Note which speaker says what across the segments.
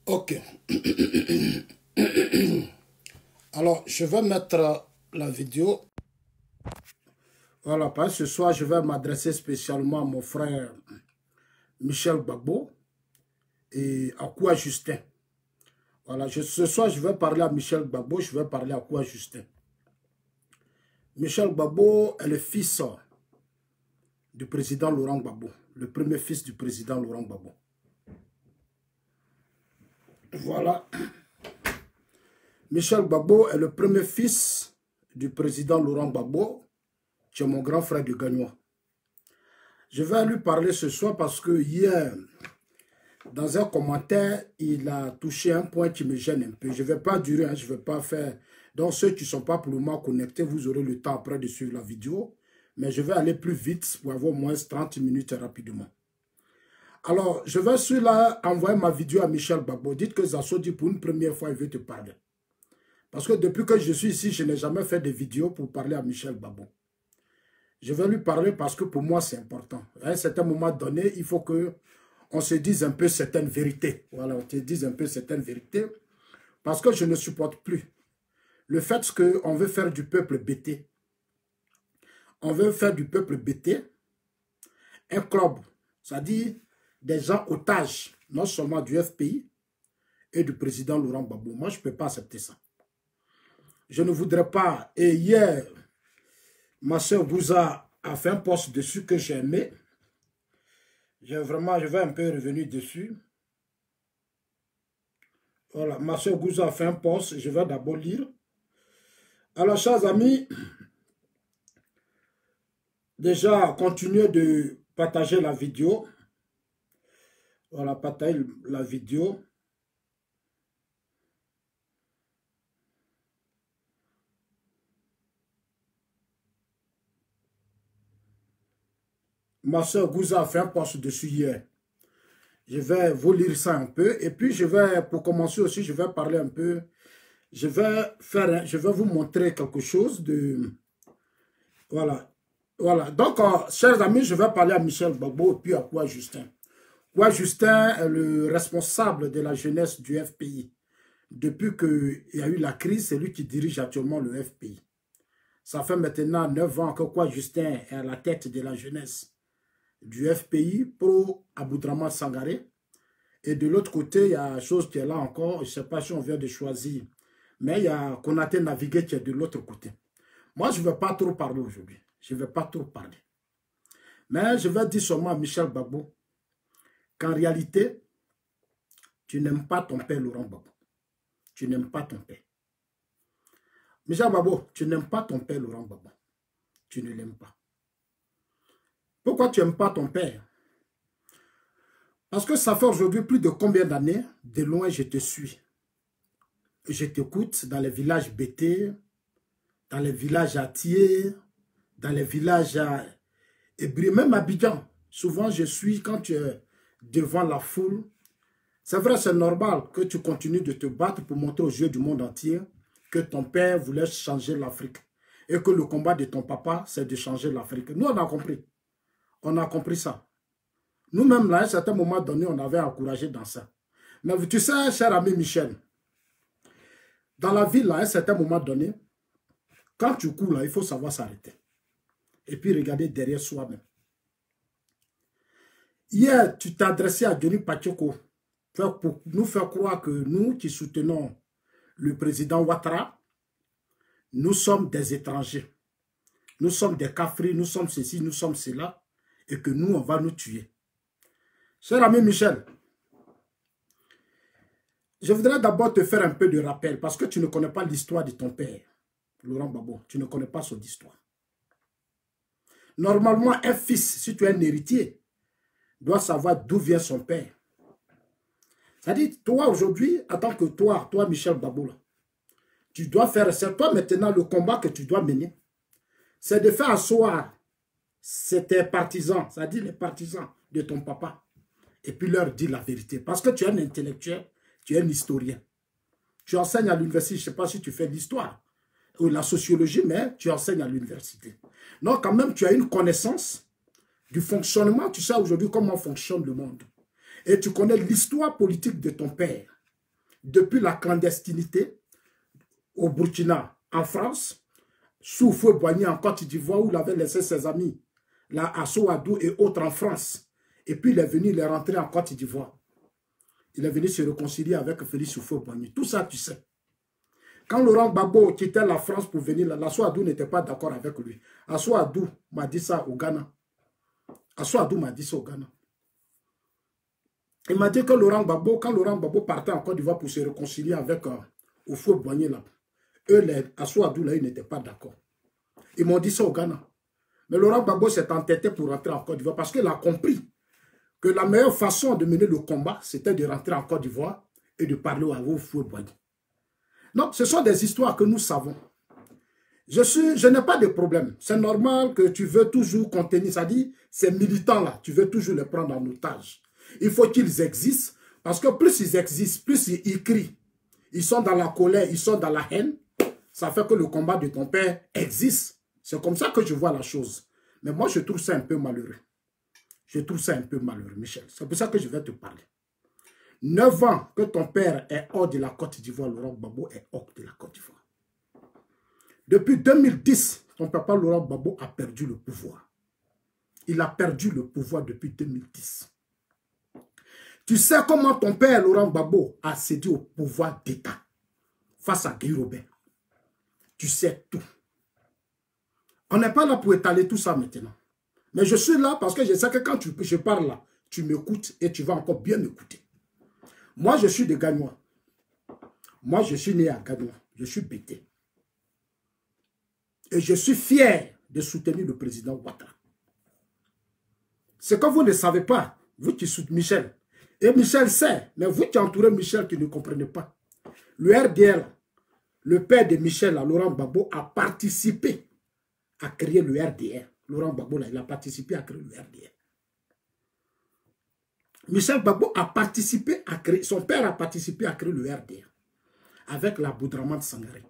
Speaker 1: Ok. Alors, je vais mettre la vidéo. Voilà, parce que ce soir, je vais m'adresser spécialement à mon frère Michel Gbagbo et à Kouya Justin. Voilà, ce soir, je vais parler à Michel Gbagbo, je vais parler à Kouya Justin. Michel Gbagbo est le fils du président Laurent Gbagbo, le premier fils du président Laurent Gbagbo. Voilà. Michel Gbagbo est le premier fils du président Laurent Gbagbo, qui est mon grand frère du Gagnois. Je vais lui parler ce soir parce que hier, dans un commentaire, il a touché un point qui me gêne un peu. Je ne vais pas durer, hein, je ne vais pas faire... Donc ceux qui ne sont pas pour le moment connectés, vous aurez le temps après de suivre la vidéo. Mais je vais aller plus vite pour avoir au moins 30 minutes rapidement. Alors, je vais celui-là envoyer ma vidéo à Michel Gbagbo. Dites que Zasso dit pour une première fois, il veut te parler. Parce que depuis que je suis ici, je n'ai jamais fait de vidéo pour parler à Michel Gbagbo. Je vais lui parler parce que pour moi, c'est important. À un certain moment donné, il faut qu'on se dise un peu certaines vérités. Voilà, on se dise un peu certaines vérités. Parce que je ne supporte plus le fait qu'on veut faire du peuple bêté. On veut faire du peuple bêté un club. C'est-à-dire des gens otages, non seulement du FPI et du président Laurent Gbagbo. Moi, je ne peux pas accepter ça. Je ne voudrais pas. Et hier, ma soeur Gouza a fait un post dessus que j'ai aimé. Je vais un peu revenir dessus. Voilà, ma soeur Gouza a fait un post. Je vais d'abord lire. Alors, chers amis, déjà, continuez de partager la vidéo. Voilà, partagez la vidéo. Ma soeur Gouza a fait un post dessus hier. Je vais vous lire ça un peu. Et puis, pour commencer aussi, je vais parler un peu. Je vais vous montrer quelque chose de... Voilà. Voilà. Donc, chers amis, je vais parler à Michel Gbagbo et puis à Kouya Justin. Kouya Justin est le responsable de la jeunesse du FPI. Depuis qu'il y a eu la crise, c'est lui qui dirige actuellement le FPI. Ça fait maintenant 9 ans que Kouya Justin est à la tête de la jeunesse du FPI pro Aboudraman Sangaré. Et de l'autre côté, il y a une chose qui est là encore, je ne sais pas si on vient de choisir, mais il y a Konaté Navigué qui est de l'autre côté. Moi, je ne vais pas trop parler aujourd'hui. Je ne vais pas trop parler. Mais je vais dire seulement à Michel Gbagbo qu'en réalité, tu n'aimes pas ton père Laurent Gbagbo. Tu n'aimes pas ton père. Michel Gbagbo, tu n'aimes pas ton père Laurent Gbagbo. Tu ne l'aimes pas. Pourquoi tu n'aimes pas ton père? Parce que ça fait aujourd'hui plus de combien d'années, de loin je te suis. Je t'écoute dans les villages bêtés, dans les villages à Thiers, dans les villages à Ébri, même à Abidjan. Souvent je suis quand tu es devant la foule. C'est vrai, c'est normal que tu continues de te battre pour montrer aux yeux du monde entier que ton père voulait changer l'Afrique. Et que le combat de ton papa, c'est de changer l'Afrique. Nous, on a compris. On a compris ça. Nous-mêmes, là, à un certain moment donné, on avait encouragé dans ça. Mais tu sais, cher ami Michel, dans la vie, là, à un certain moment donné, quand tu cours, là, il faut savoir s'arrêter. Et puis regarder derrière soi-même. Hier, tu t'es adressé à Johnny Pachoko pour nous faire croire que nous qui soutenons le président Ouattara, nous sommes des étrangers. Nous sommes des cafris, nous sommes ceci, nous sommes cela, et que nous, on va nous tuer. Cher ami Michel, je voudrais d'abord te faire un peu de rappel parce que tu ne connais pas l'histoire de ton père, Laurent Gbagbo. Tu ne connais pas son histoire. Normalement, un fils, si tu es un héritier, doit savoir d'où vient son père. C'est-à-dire, toi aujourd'hui, en tant que toi Michel Gbagbo, là, tu dois faire, c'est toi maintenant le combat que tu dois mener. C'est de faire asseoir tes partisans, c'est-à-dire les partisans de ton papa, et puis leur dire la vérité. Parce que tu es un intellectuel, tu es un historien. Tu enseignes à l'université, je ne sais pas si tu fais l'histoire ou la sociologie, mais tu enseignes à l'université. Donc quand même, tu as une connaissance du fonctionnement. Tu sais aujourd'hui comment fonctionne le monde. Et tu connais l'histoire politique de ton père. depuis la clandestinité au Burkina, en France, sous Houphouët-Boigny en Côte d'Ivoire, où il avait laissé ses amis, là, à Souadou et autres en France. Et puis il est venu, il est rentré en Côte d'Ivoire. Il est venu se réconcilier avec Félix Houphouët-Boigny. Tout ça, tu sais. Quand Laurent Gbagbo quittait la France pour venir, Assou-Adou n'était pas d'accord avec lui. Assou-Adou m'a dit ça au Ghana. Assou-Adou m'a dit ça au Ghana. Il m'a dit que Laurent Gbagbo, quand Laurent Gbagbo partait en Côte d'Ivoire pour se réconcilier avec Houphouët-Boigny, là, eux, les Assou-Adou, là, ils n'étaient pas d'accord. Ils m'ont dit ça au Ghana. Mais Laurent Gbagbo s'est entêté pour rentrer en Côte d'Ivoire parce qu'il a compris que la meilleure façon de mener le combat, c'était de rentrer en Côte d'Ivoire et de parler à Houphouët-Boigny. Non, ce sont des histoires que nous savons. Je n'ai pas de problème. C'est normal que tu veux toujours contenir, ça dit, ces militants-là, tu veux toujours les prendre en otage. Il faut qu'ils existent, parce que plus ils existent, plus ils crient. Ils sont dans la colère, ils sont dans la haine. Ça fait que le combat de ton père existe. C'est comme ça que je vois la chose. Mais moi, je trouve ça un peu malheureux. Je trouve ça un peu malheureux, Michel. C'est pour ça que je vais te parler. 9 ans que ton père est hors de la Côte d'Ivoire, Laurent Gbagbo est hors de la Côte d'Ivoire. Depuis 2010, ton papa Laurent Gbagbo a perdu le pouvoir. Il a perdu le pouvoir depuis 2010. Tu sais comment ton père Laurent Gbagbo a cédé au pouvoir d'État face à Guy Robert. Tu sais tout. On n'est pas là pour étaler tout ça maintenant. Mais je suis là parce que je sais que quand je parle là, tu m'écoutes et tu vas encore bien m'écouter. Moi, je suis de Gagnois. Moi, je suis né à Gagnois. Je suis bêté. Et je suis fier de soutenir le président Ouattara. Ce que vous ne savez pas, vous qui soutenez Michel, et Michel sait, mais vous qui entourez Michel qui ne comprenez pas, le RDL, le père de Michel, Laurent Gbagbo, a participé à créer le RDR. Laurent Gbagbo, là, il a participé à créer le RDR. Michel Gbagbo a participé à créer, son père a participé à créer le RDR avec la Abdrahmane Sangaré.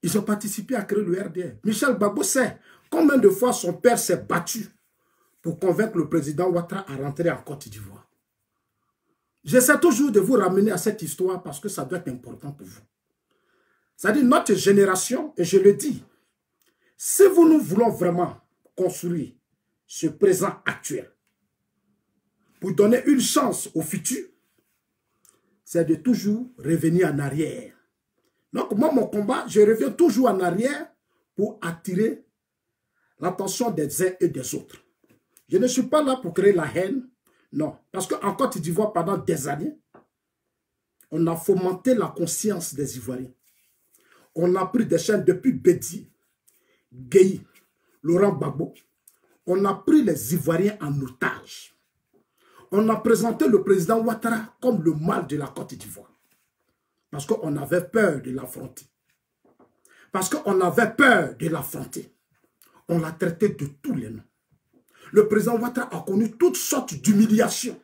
Speaker 1: Ils ont participé à créer le RDR. Michel Gbagbo sait combien de fois son père s'est battu pour convaincre le président Ouattara à rentrer en Côte d'Ivoire. J'essaie toujours de vous ramener à cette histoire parce que ça doit être important pour vous. C'est-à-dire notre génération, et je le dis, si nous voulons vraiment construire ce présent actuel pour donner une chance au futur, c'est de toujours revenir en arrière. Donc moi, mon combat, je reviens toujours en arrière pour attirer l'attention des uns et des autres. Je ne suis pas là pour créer la haine, non. Parce qu'en Côte d'Ivoire, pendant des années, on a fomenté la conscience des Ivoiriens. On a pris des chaînes depuis Bédi, Gueye, Laurent Gbagbo. On a pris les Ivoiriens en otage. On a présenté le président Ouattara comme le mal de la Côte d'Ivoire. Parce qu'on avait peur de l'affronter. Parce qu'on avait peur de l'affronter. On l'a traité de tous les noms. Le président Ouattara a connu toutes sortes d'humiliations.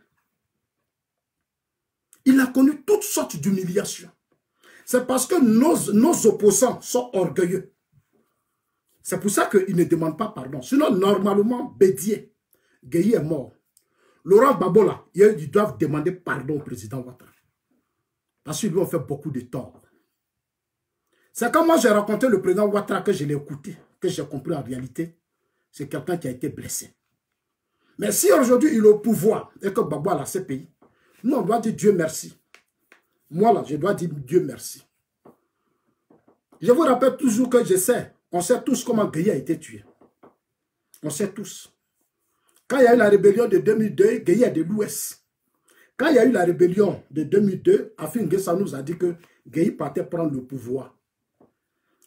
Speaker 1: Il a connu toutes sortes d'humiliations. C'est parce que nos opposants sont orgueilleux. C'est pour ça qu'ils ne demandent pas pardon. Sinon, normalement, Bédié, Gueye est mort. Laurent Gbagbo, là, ils doivent demander pardon au président Ouattara. Parce qu'ils lui ont fait beaucoup de tort. C'est quand moi j'ai rencontré le président Ouattara que je l'ai écouté, que j'ai compris en réalité, c'est quelqu'un qui a été blessé. Mais si aujourd'hui il est au pouvoir et que Gbagbo a la CPI, nous on doit dire Dieu merci. Moi là, je dois dire Dieu merci. Je vous rappelle toujours que je sais, on sait tous comment Gueye a été tué. On sait tous. Quand il y a eu la rébellion de 2002, Gueye est de l'Ouest. Quand il y a eu la rébellion de 2002, Afin N'Guessan nous a dit que Gueye partait prendre le pouvoir.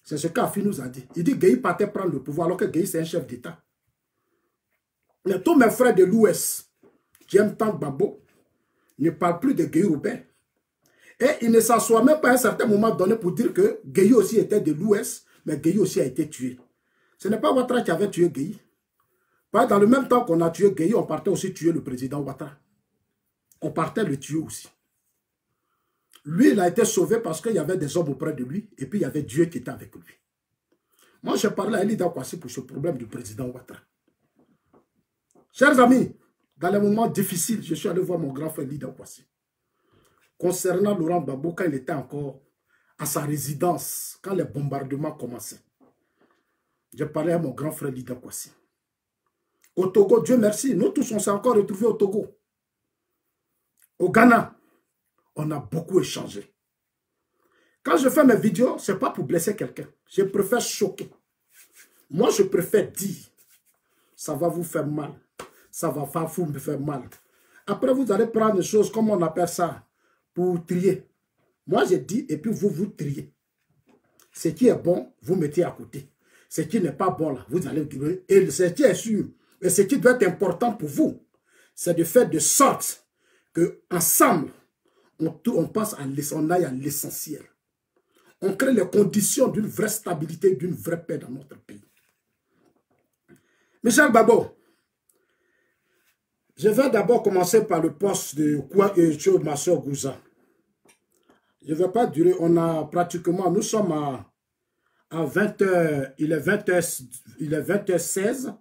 Speaker 1: C'est ce qu'Afin nous a dit. Il dit que Gueye partait prendre le pouvoir alors que Gueye c'est un chef d'État. Mais tous mes frères de l'Ouest, qui aiment tant Gbagbo, ne parlent plus de Gueye Robert. Et il ne s'assoit même pas à un certain moment donné pour dire que Gueye aussi était de l'Ouest, mais Gueye aussi a été tué. Ce n'est pas Ouattara qui avait tué Gueye. Dans le même temps qu'on a tué Gueye, on partait aussi tuer le président Ouattara. On partait le tuer aussi. Lui, il a été sauvé parce qu'il y avait des hommes auprès de lui et puis il y avait Dieu qui était avec lui. Moi, j'ai parlé à Elida Kwasi pour ce problème du président Ouattara. Chers amis, Dans les moments difficiles, je suis allé voir mon grand frère Lida Kwasi. Concernant Laurent Gbagbo, quand il était encore à sa résidence, quand les bombardements commençaient, j'ai parlé à mon grand frère Lida Kwasi. Au Togo, Dieu merci, nous tous on s'est encore retrouvés au Togo. Au Ghana, on a beaucoup échangé. Quand je fais mes vidéos, ce n'est pas pour blesser quelqu'un. Je préfère choquer. Moi, je préfère dire, ça va vous faire mal. Ça va vous faire mal. Après, vous allez prendre des choses, comme on appelle ça, pour trier. Moi, j'ai dit, et puis vous triez. Ce qui est bon, vous mettez à côté. Ce qui n'est pas bon, là, vous allez dire. Et ce qui est sûr, et ce qui doit être important pour vous, c'est de faire de sorte qu'ensemble, on passe à l'essentiel. On crée les conditions d'une vraie stabilité, d'une vraie paix dans notre pays. Michel Gbagbo, je vais d'abord commencer par le poste de Kwame ma soeur Gouza. Je ne vais pas durer, on a pratiquement, nous sommes à 20h, il est 20h16,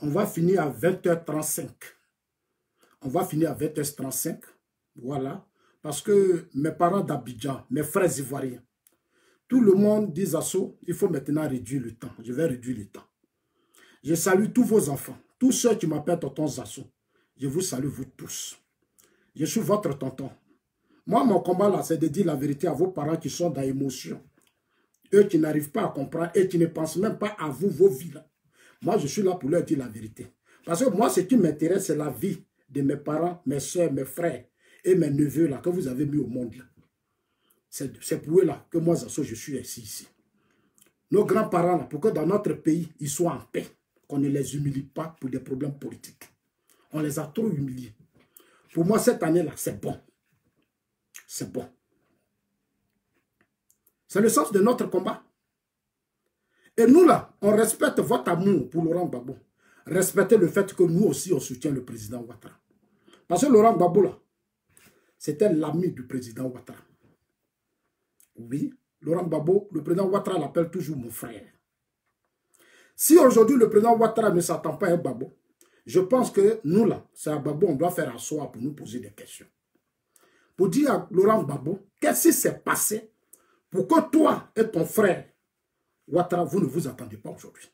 Speaker 1: on va finir à 20h35. On va finir à 20h35, voilà, parce que mes parents d'Abidjan, mes frères ivoiriens, tout le monde dit Zasso, il faut maintenant réduire le temps. Je vais réduire le temps. Je salue tous vos enfants, tous ceux qui m'appellent tonton Zasso. Je vous salue vous tous. Je suis votre tonton. Moi, mon combat là, c'est de dire la vérité à vos parents qui sont dans l'émotion. Eux qui n'arrivent pas à comprendre et qui ne pensent même pas à vous, vos vies là. Moi, je suis là pour leur dire la vérité. Parce que moi, ce qui m'intéresse, c'est la vie de mes parents, mes soeurs, mes frères et mes neveux là, que vous avez mis au monde là. C'est pour eux là que moi, Zasso, je suis ici. Nos grands-parents là, pour que dans notre pays, ils soient en paix. Qu'on ne les humilie pas pour des problèmes politiques. On les a trop humiliés. Pour moi, cette année-là, c'est bon. C'est bon. C'est le sens de notre combat. Et nous, là, on respecte votre amour pour Laurent Gbagbo. Respectez le fait que nous aussi, on soutient le président Ouattara. Parce que Laurent Gbagbo, là, c'était l'ami du président Ouattara. Oui, Laurent Gbagbo, le président Ouattara l'appelle toujours mon frère. Si aujourd'hui, le président Ouattara ne s'attend pas à Gbagbo, je pense que nous, là, c'est à Gbagbo, on doit faire asseoir pour nous poser des questions. Pour dire à Laurent Gbagbo, qu'est-ce qui s'est passé pour que toi et ton frère Ouattara, vous ne vous attendez pas aujourd'hui.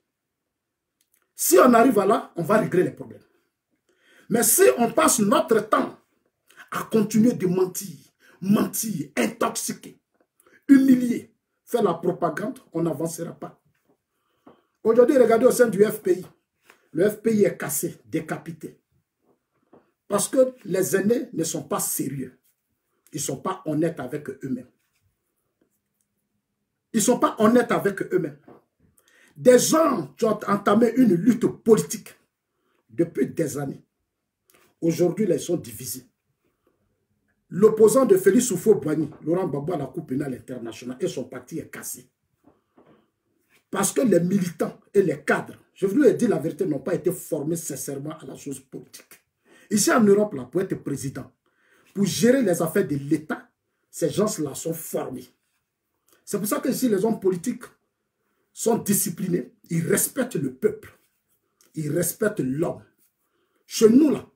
Speaker 1: Si on arrive à là, on va régler les problèmes. Mais si on passe notre temps à continuer de mentir, intoxiquer, humilier, faire la propagande, on n'avancera pas. Aujourd'hui, regardez au sein du FPI. Le FPI est cassé, décapité. Parce que les aînés ne sont pas sérieux. Ils ne sont pas honnêtes avec eux-mêmes. Ils ne sont pas honnêtes avec eux-mêmes. Des gens qui ont entamé une lutte politique depuis des années. Aujourd'hui, ils sont divisés. L'opposant de Félix Houphouët-Boigny, Laurent Gbagbo à la Cour pénale internationale, et son parti est cassé. Parce que les militants et les cadres, je vous le dis la vérité, n'ont pas été formés sincèrement à la chose politique. Ici en Europe, là, pour être président, pour gérer les affaires de l'État, ces gens-là sont formés. C'est pour ça que ici, les hommes politiques sont disciplinés. Ils respectent le peuple. Ils respectent l'homme. Chez nous, là,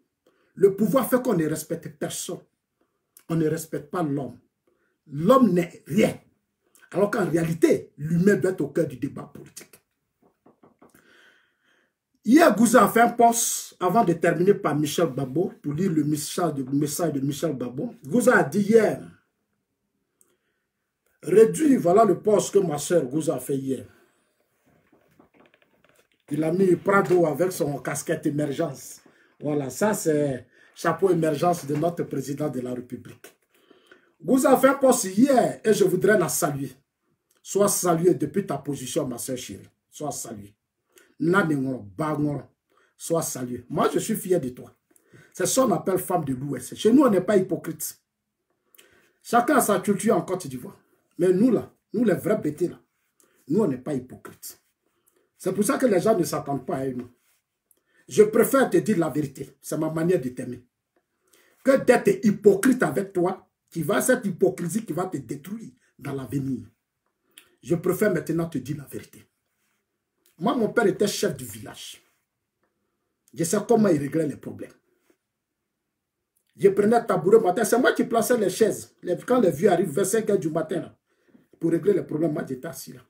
Speaker 1: le pouvoir fait qu'on ne respecte personne. On ne respecte pas l'homme. L'homme n'est rien. Alors qu'en réalité, l'humain doit être au cœur du débat politique. Hier, Gouza a fait un post avant de terminer par Michel Gbagbo pour lire le message de Michel Gbagbo. Gouza a dit hier, réduit, voilà le post que ma soeur Gouza a fait hier. Il a mis Prado avec son casquette émergence. Voilà, ça c'est chapeau émergence de notre président de la République. Gouza a fait un post hier et je voudrais la saluer. Sois salué depuis ta position, ma soeur chérie. Sois salué. Sois salué. Moi, je suis fier de toi. C'est ça qu'on appelle femme de l'Ouest. Chez nous, on n'est pas hypocrite. Chacun a sa culture en Côte d'Ivoire. Mais nous, là, nous les vrais bêtés, là, nous, on n'est pas hypocrite. C'est pour ça que les gens ne s'attendent pas à nous. Je préfère te dire la vérité. C'est ma manière de t'aimer. Que d'être hypocrite avec toi, cette hypocrisie qui va te détruire dans l'avenir. Je préfère maintenant te dire la vérité. Moi, mon père était chef du village. Je sais comment il réglait les problèmes. Je prenais le tabouret matin. C'est moi qui plaçais les chaises. Quand les vieux arrivent vers 5 h du matin, là, pour régler les problèmes, moi j'étais assis là.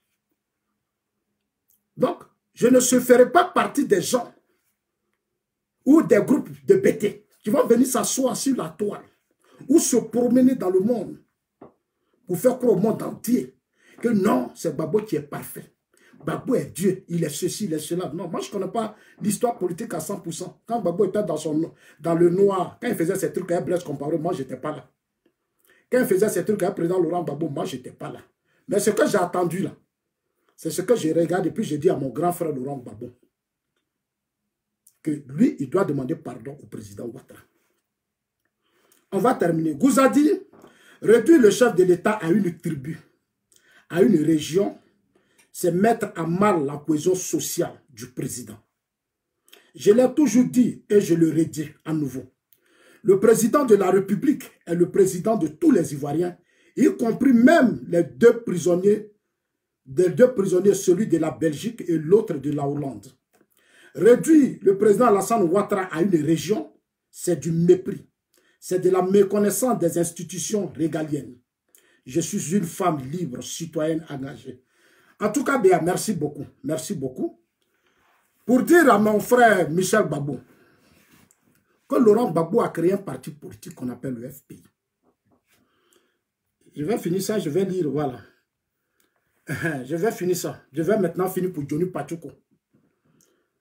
Speaker 1: Donc, je ne ferai pas partie des gens ou des groupes de bêtés qui vont venir s'asseoir sur la toile ou se promener dans le monde pour faire croire au monde entier que non, c'est Gbagbo qui est parfait. Gbagbo est Dieu, il est ceci, il est cela. Non, moi je ne connais pas l'histoire politique à 100%. Quand Gbagbo était dans le noir, quand il faisait ses trucs avec Blaise Compaoré, moi je n'étais pas là. Quand il faisait ses trucs avec le président Laurent Gbagbo, moi je n'étais pas là. Mais ce que j'ai attendu là, c'est ce que je regarde et puis je dis à mon grand frère Laurent Gbagbo que lui, il doit demander pardon au président Ouattara. On va terminer. Gouzadi réduit le chef de l'État à une tribu, à une région, c'est mettre à mal la cohésion sociale du président. Je l'ai toujours dit et je le redis à nouveau. Le président de la République est le président de tous les Ivoiriens, y compris même les deux prisonniers, celui de la Belgique et l'autre de la Hollande. Réduire le président Alassane Ouattara à une région, c'est du mépris. C'est de la méconnaissance des institutions régaliennes. Je suis une femme libre, citoyenne, engagée. En tout cas, bien, merci beaucoup. Merci beaucoup. Pour dire à mon frère Michel Gbagbo que Laurent Gbagbo a créé un parti politique qu'on appelle le FPI. Je vais finir ça, je vais lire, voilà. Je vais finir ça. Je vais maintenant finir pour Johnny Pachoko.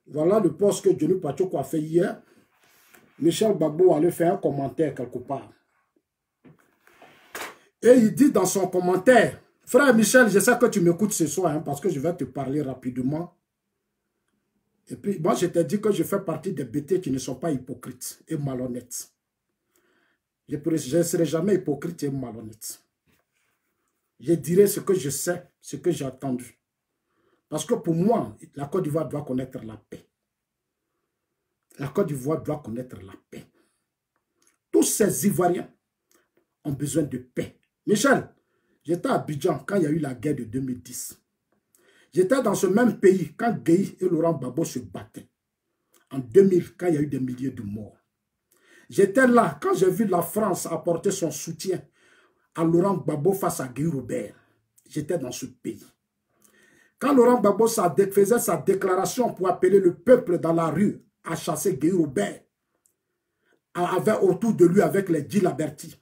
Speaker 1: Voilà le post que Johnny Pachoko a fait hier. Michel Gbagbo allait faire un commentaire quelque part. Et il dit dans son commentaire, frère Michel, je sais que tu m'écoutes ce soir, hein, parce que je vais te parler rapidement. Et puis, moi, je t'ai dit que je fais partie des bêtés qui ne sont pas hypocrites et malhonnêtes. Je ne serai jamais hypocrite et malhonnête. Je dirai ce que je sais, ce que j'ai entendu. Parce que pour moi, la Côte d'Ivoire doit connaître la paix. La Côte d'Ivoire doit connaître la paix. Tous ces Ivoiriens ont besoin de paix. Michel, j'étais à Abidjan quand il y a eu la guerre de 2010. J'étais dans ce même pays quand Gueye et Laurent Gbagbo se battaient. En 2000, quand il y a eu des milliers de morts. J'étais là quand j'ai vu la France apporter son soutien à Laurent Gbagbo face à Guy Robert. J'étais dans ce pays. Quand Laurent Gbagbo faisait sa déclaration pour appeler le peuple dans la rue à chasser Guy Robert, avait autour de lui avec les Djilaberti,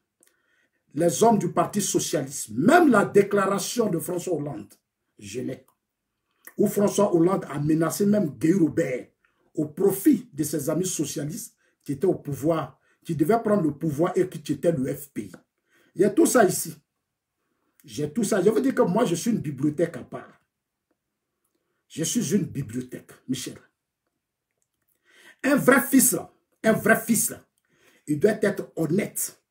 Speaker 1: les hommes du Parti Socialiste, même la déclaration de François Hollande, je l'ai. Où François Hollande a menacé même Guy Robert au profit de ses amis socialistes qui étaient au pouvoir, qui devaient prendre le pouvoir et qui étaient le FPI. Il y a tout ça ici. J'ai tout ça. Je veux dire que moi, je suis une bibliothèque à part. Je suis une bibliothèque, Michel. Un vrai fils, là, il doit être honnête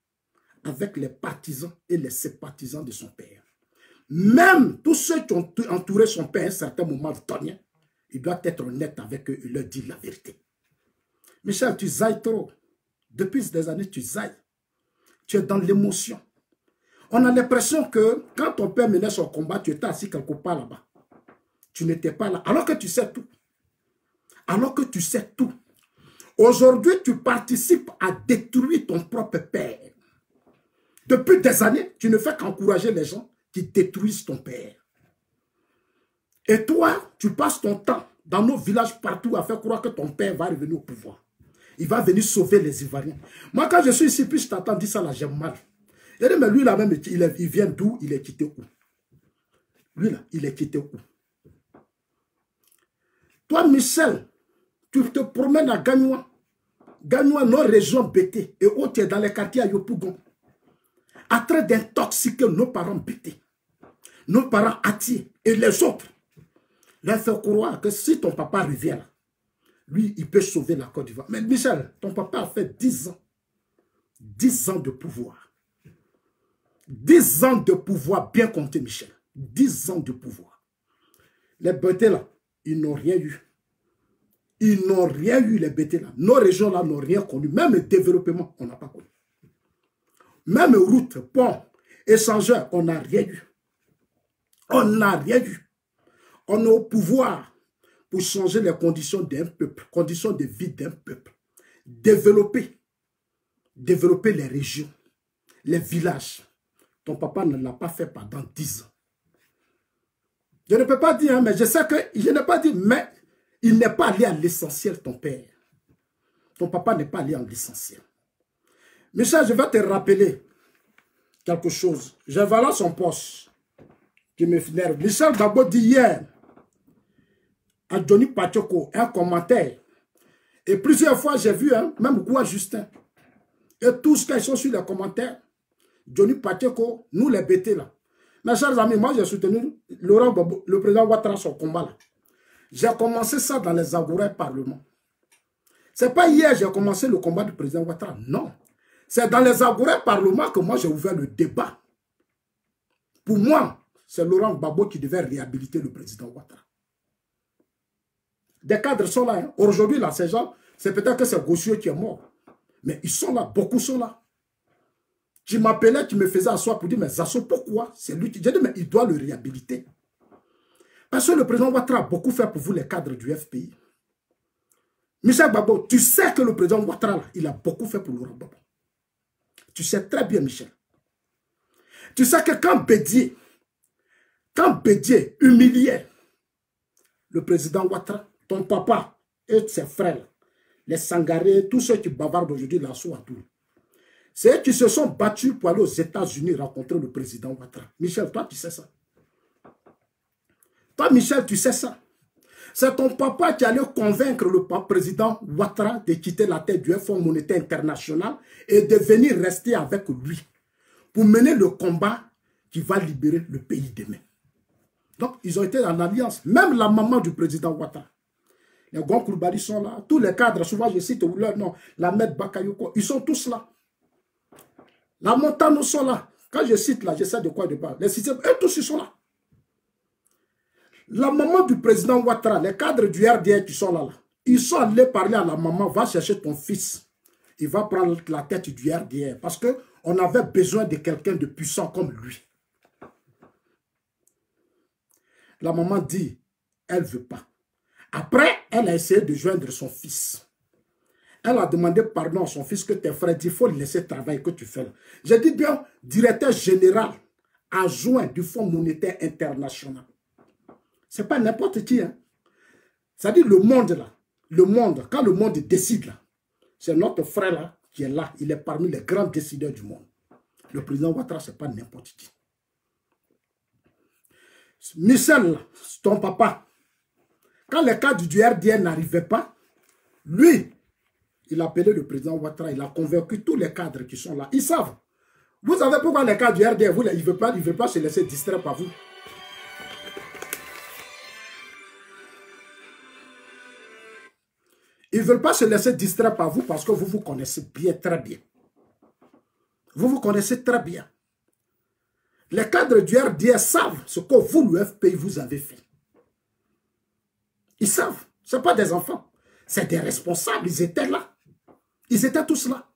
Speaker 1: avec les partisans et les sympathisants de son père. Même tous ceux qui ont entouré son père à un certain moment donné, il doit être honnête avec eux et leur dire la vérité. Michel, tu zailles trop. Depuis des années, tu zailles. Tu es dans l'émotion. On a l'impression que quand ton père menait son combat, tu étais assis quelque part là-bas. Tu n'étais pas là. Alors que tu sais tout. Alors que tu sais tout. Aujourd'hui, tu participes à détruire ton propre père. Depuis des années, tu ne fais qu'encourager les gens qui détruisent ton père. Et toi, tu passes ton temps dans nos villages partout à faire croire que ton père va revenir au pouvoir. Il va venir sauver les Ivoiriens. Moi, quand je suis ici, puis je t'entends dire ça là, j'aime mal. Il dit, mais lui là même, il vient d'où? Il est quitté où? Lui là, il est quitté où? Toi, Michel, tu te promènes à Gagnoua. Gagnoua, nos régions bêtées. Et où tu es dans les quartiers à Yopougon. En train d'intoxiquer nos parents bêtés. Nos parents attirés. Et les autres. Leur faire croire que si ton papa revient là, lui, il peut sauver la Côte d'Ivoire. Mais Michel, ton papa a fait 10 ans. 10 ans de pouvoir. 10 ans de pouvoir, bien compté, Michel. 10 ans de pouvoir. Les bêtés là, ils n'ont rien eu. Ils n'ont rien eu, les bêtés là. Nos régions là n'ont rien connu. Même le développement, on n'a pas connu. Même route, pont, échangeur, on n'a rien eu. On n'a rien eu. On est au pouvoir pour changer les conditions d'un peuple, conditions de vie d'un peuple. Développer. développer les régions, les villages. Ton papa ne l'a pas fait pendant 10 ans. Je ne peux pas dire, hein, mais je sais que je n'ai pas dit, mais il n'est pas allé à l'essentiel, ton père. Ton papa n'est pas allé à l'essentiel. Michel, je vais te rappeler quelque chose. J'ai voilà son poste qui me énerve. Michel Gbagbo dit hier à Johnny Pachoko un commentaire. Et plusieurs fois, j'ai vu, hein, même Goua Justin. Et tous qui sont sur les commentaires, Johnny Pachoko, nous les bêtés là. Mes chers amis, moi j'ai soutenu Laurent Gbagbo, le président Ouattara, son combat là. J'ai commencé ça dans les Agourets Parlement. C'est pas hier j'ai commencé le combat du président Ouattara, non. C'est dans les Agourets Parlement que moi j'ai ouvert le débat. Pour moi, c'est Laurent Gbagbo qui devait réhabiliter le président Ouattara. Des cadres sont là. Hein. Aujourd'hui, là, ces gens, c'est peut-être que c'est Gossieux qui est mort. Mais ils sont là, beaucoup sont là. Tu m'appelais, tu me faisais asseoir pour dire, mais Zasso, pourquoi? C'est lui qui... J'ai dit, mais il doit le réhabiliter. Parce que le président Ouattara a beaucoup fait pour vous, les cadres du FPI. Michel Gbagbo, tu sais que le président Ouattara, là, il a beaucoup fait pour Laurent Gbagbo. Tu sais très bien, Michel. Tu sais que quand Bédié humiliait le président Ouattara, ton papa et ses frères, les Sangaré, tous ceux qui bavardent aujourd'hui là sous à tout. C'est eux qui se sont battus pour aller aux États-Unis rencontrer le président Ouattara. Michel, toi, tu sais ça. Toi, Michel, tu sais ça. C'est ton papa qui allait convaincre le président Ouattara de quitter la tête du Fonds monétaire international et de venir rester avec lui pour mener le combat qui va libérer le pays demain. Donc, ils ont été en alliance. Même la maman du président Ouattara. Les Gon Koulibaly sont là. Tous les cadres, souvent je cite leur nom, la Maître Bakayoko, ils sont tous là. La Montano sont là. Quand je cite là, je sais de quoi je parle. Les systèmes, eux tous ils sont là. La maman du président Ouattara, les cadres du RDR qui sont là, ils sont allés parler à la maman, va chercher ton fils. Il va prendre la tête du RDR. Parce qu'on avait besoin de quelqu'un de puissant comme lui. La maman dit, elle ne veut pas. Après, elle a essayé de joindre son fils. Elle a demandé pardon à son fils que tes frères disent, il faut laisser le travail que tu fais là. J'ai dit bien, directeur général, adjoint du Fonds monétaire international. Ce n'est pas n'importe qui. Hein. C'est-à-dire le monde là, le monde, quand le monde décide là, c'est notre frère là qui est là. Il est parmi les grands décideurs du monde. Le président Ouattara, ce n'est pas n'importe qui. Michel, ton papa, quand les cadres du RDN n'arrivaient pas, lui, il a appelé le président Ouattara, il a convaincu tous les cadres qui sont là. Ils savent. Vous savez pourquoi les cadres du RDN, ils ne veulent pas se laisser distraire par vous. Ils ne veulent pas se laisser distraire par vous parce que vous vous connaissez bien, très bien. Vous vous connaissez très bien. Les cadres du RDS savent ce que vous, le FPI, vous avez fait. Ils savent. Ce n'est pas des enfants. C'est des responsables. Ils étaient là. Ils étaient tous là.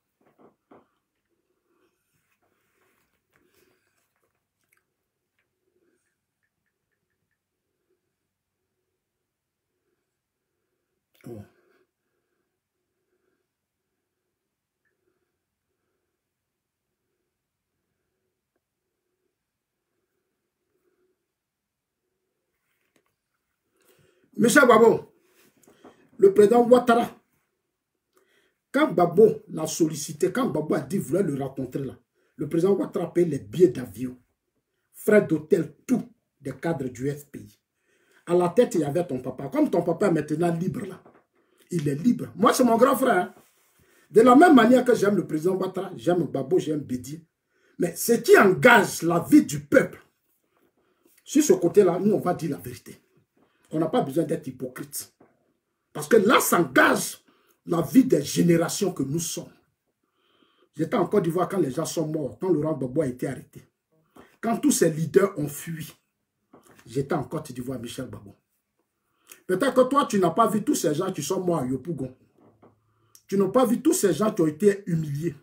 Speaker 1: Oh. Michel Gbagbo, le président Ouattara, quand Gbagbo l'a sollicité, quand Gbagbo a dit qu'il voulait le rencontrer là, le président Ouattara a payé les billets d'avion, frais d'hôtel, tout des cadres du FPI. À la tête, il y avait ton papa. Comme ton papa est maintenant libre là, il est libre. Moi, c'est mon grand frère. Hein. De la même manière que j'aime le président Ouattara, j'aime Gbagbo, j'aime Bédié. Mais ce qui engage la vie du peuple, sur ce côté-là, nous, on va dire la vérité. On n'a pas besoin d'être hypocrite. Parce que là, s'engage la vie des générations que nous sommes. J'étais en Côte d'Ivoire quand les gens sont morts, quand Laurent Gbagbo a été arrêté. Quand tous ces leaders ont fui, j'étais en Côte d'Ivoire, Michel Gbagbo. Peut-être que toi, tu n'as pas vu tous ces gens qui sont morts à Yopougon. Tu n'as pas vu tous ces gens qui ont été humiliés.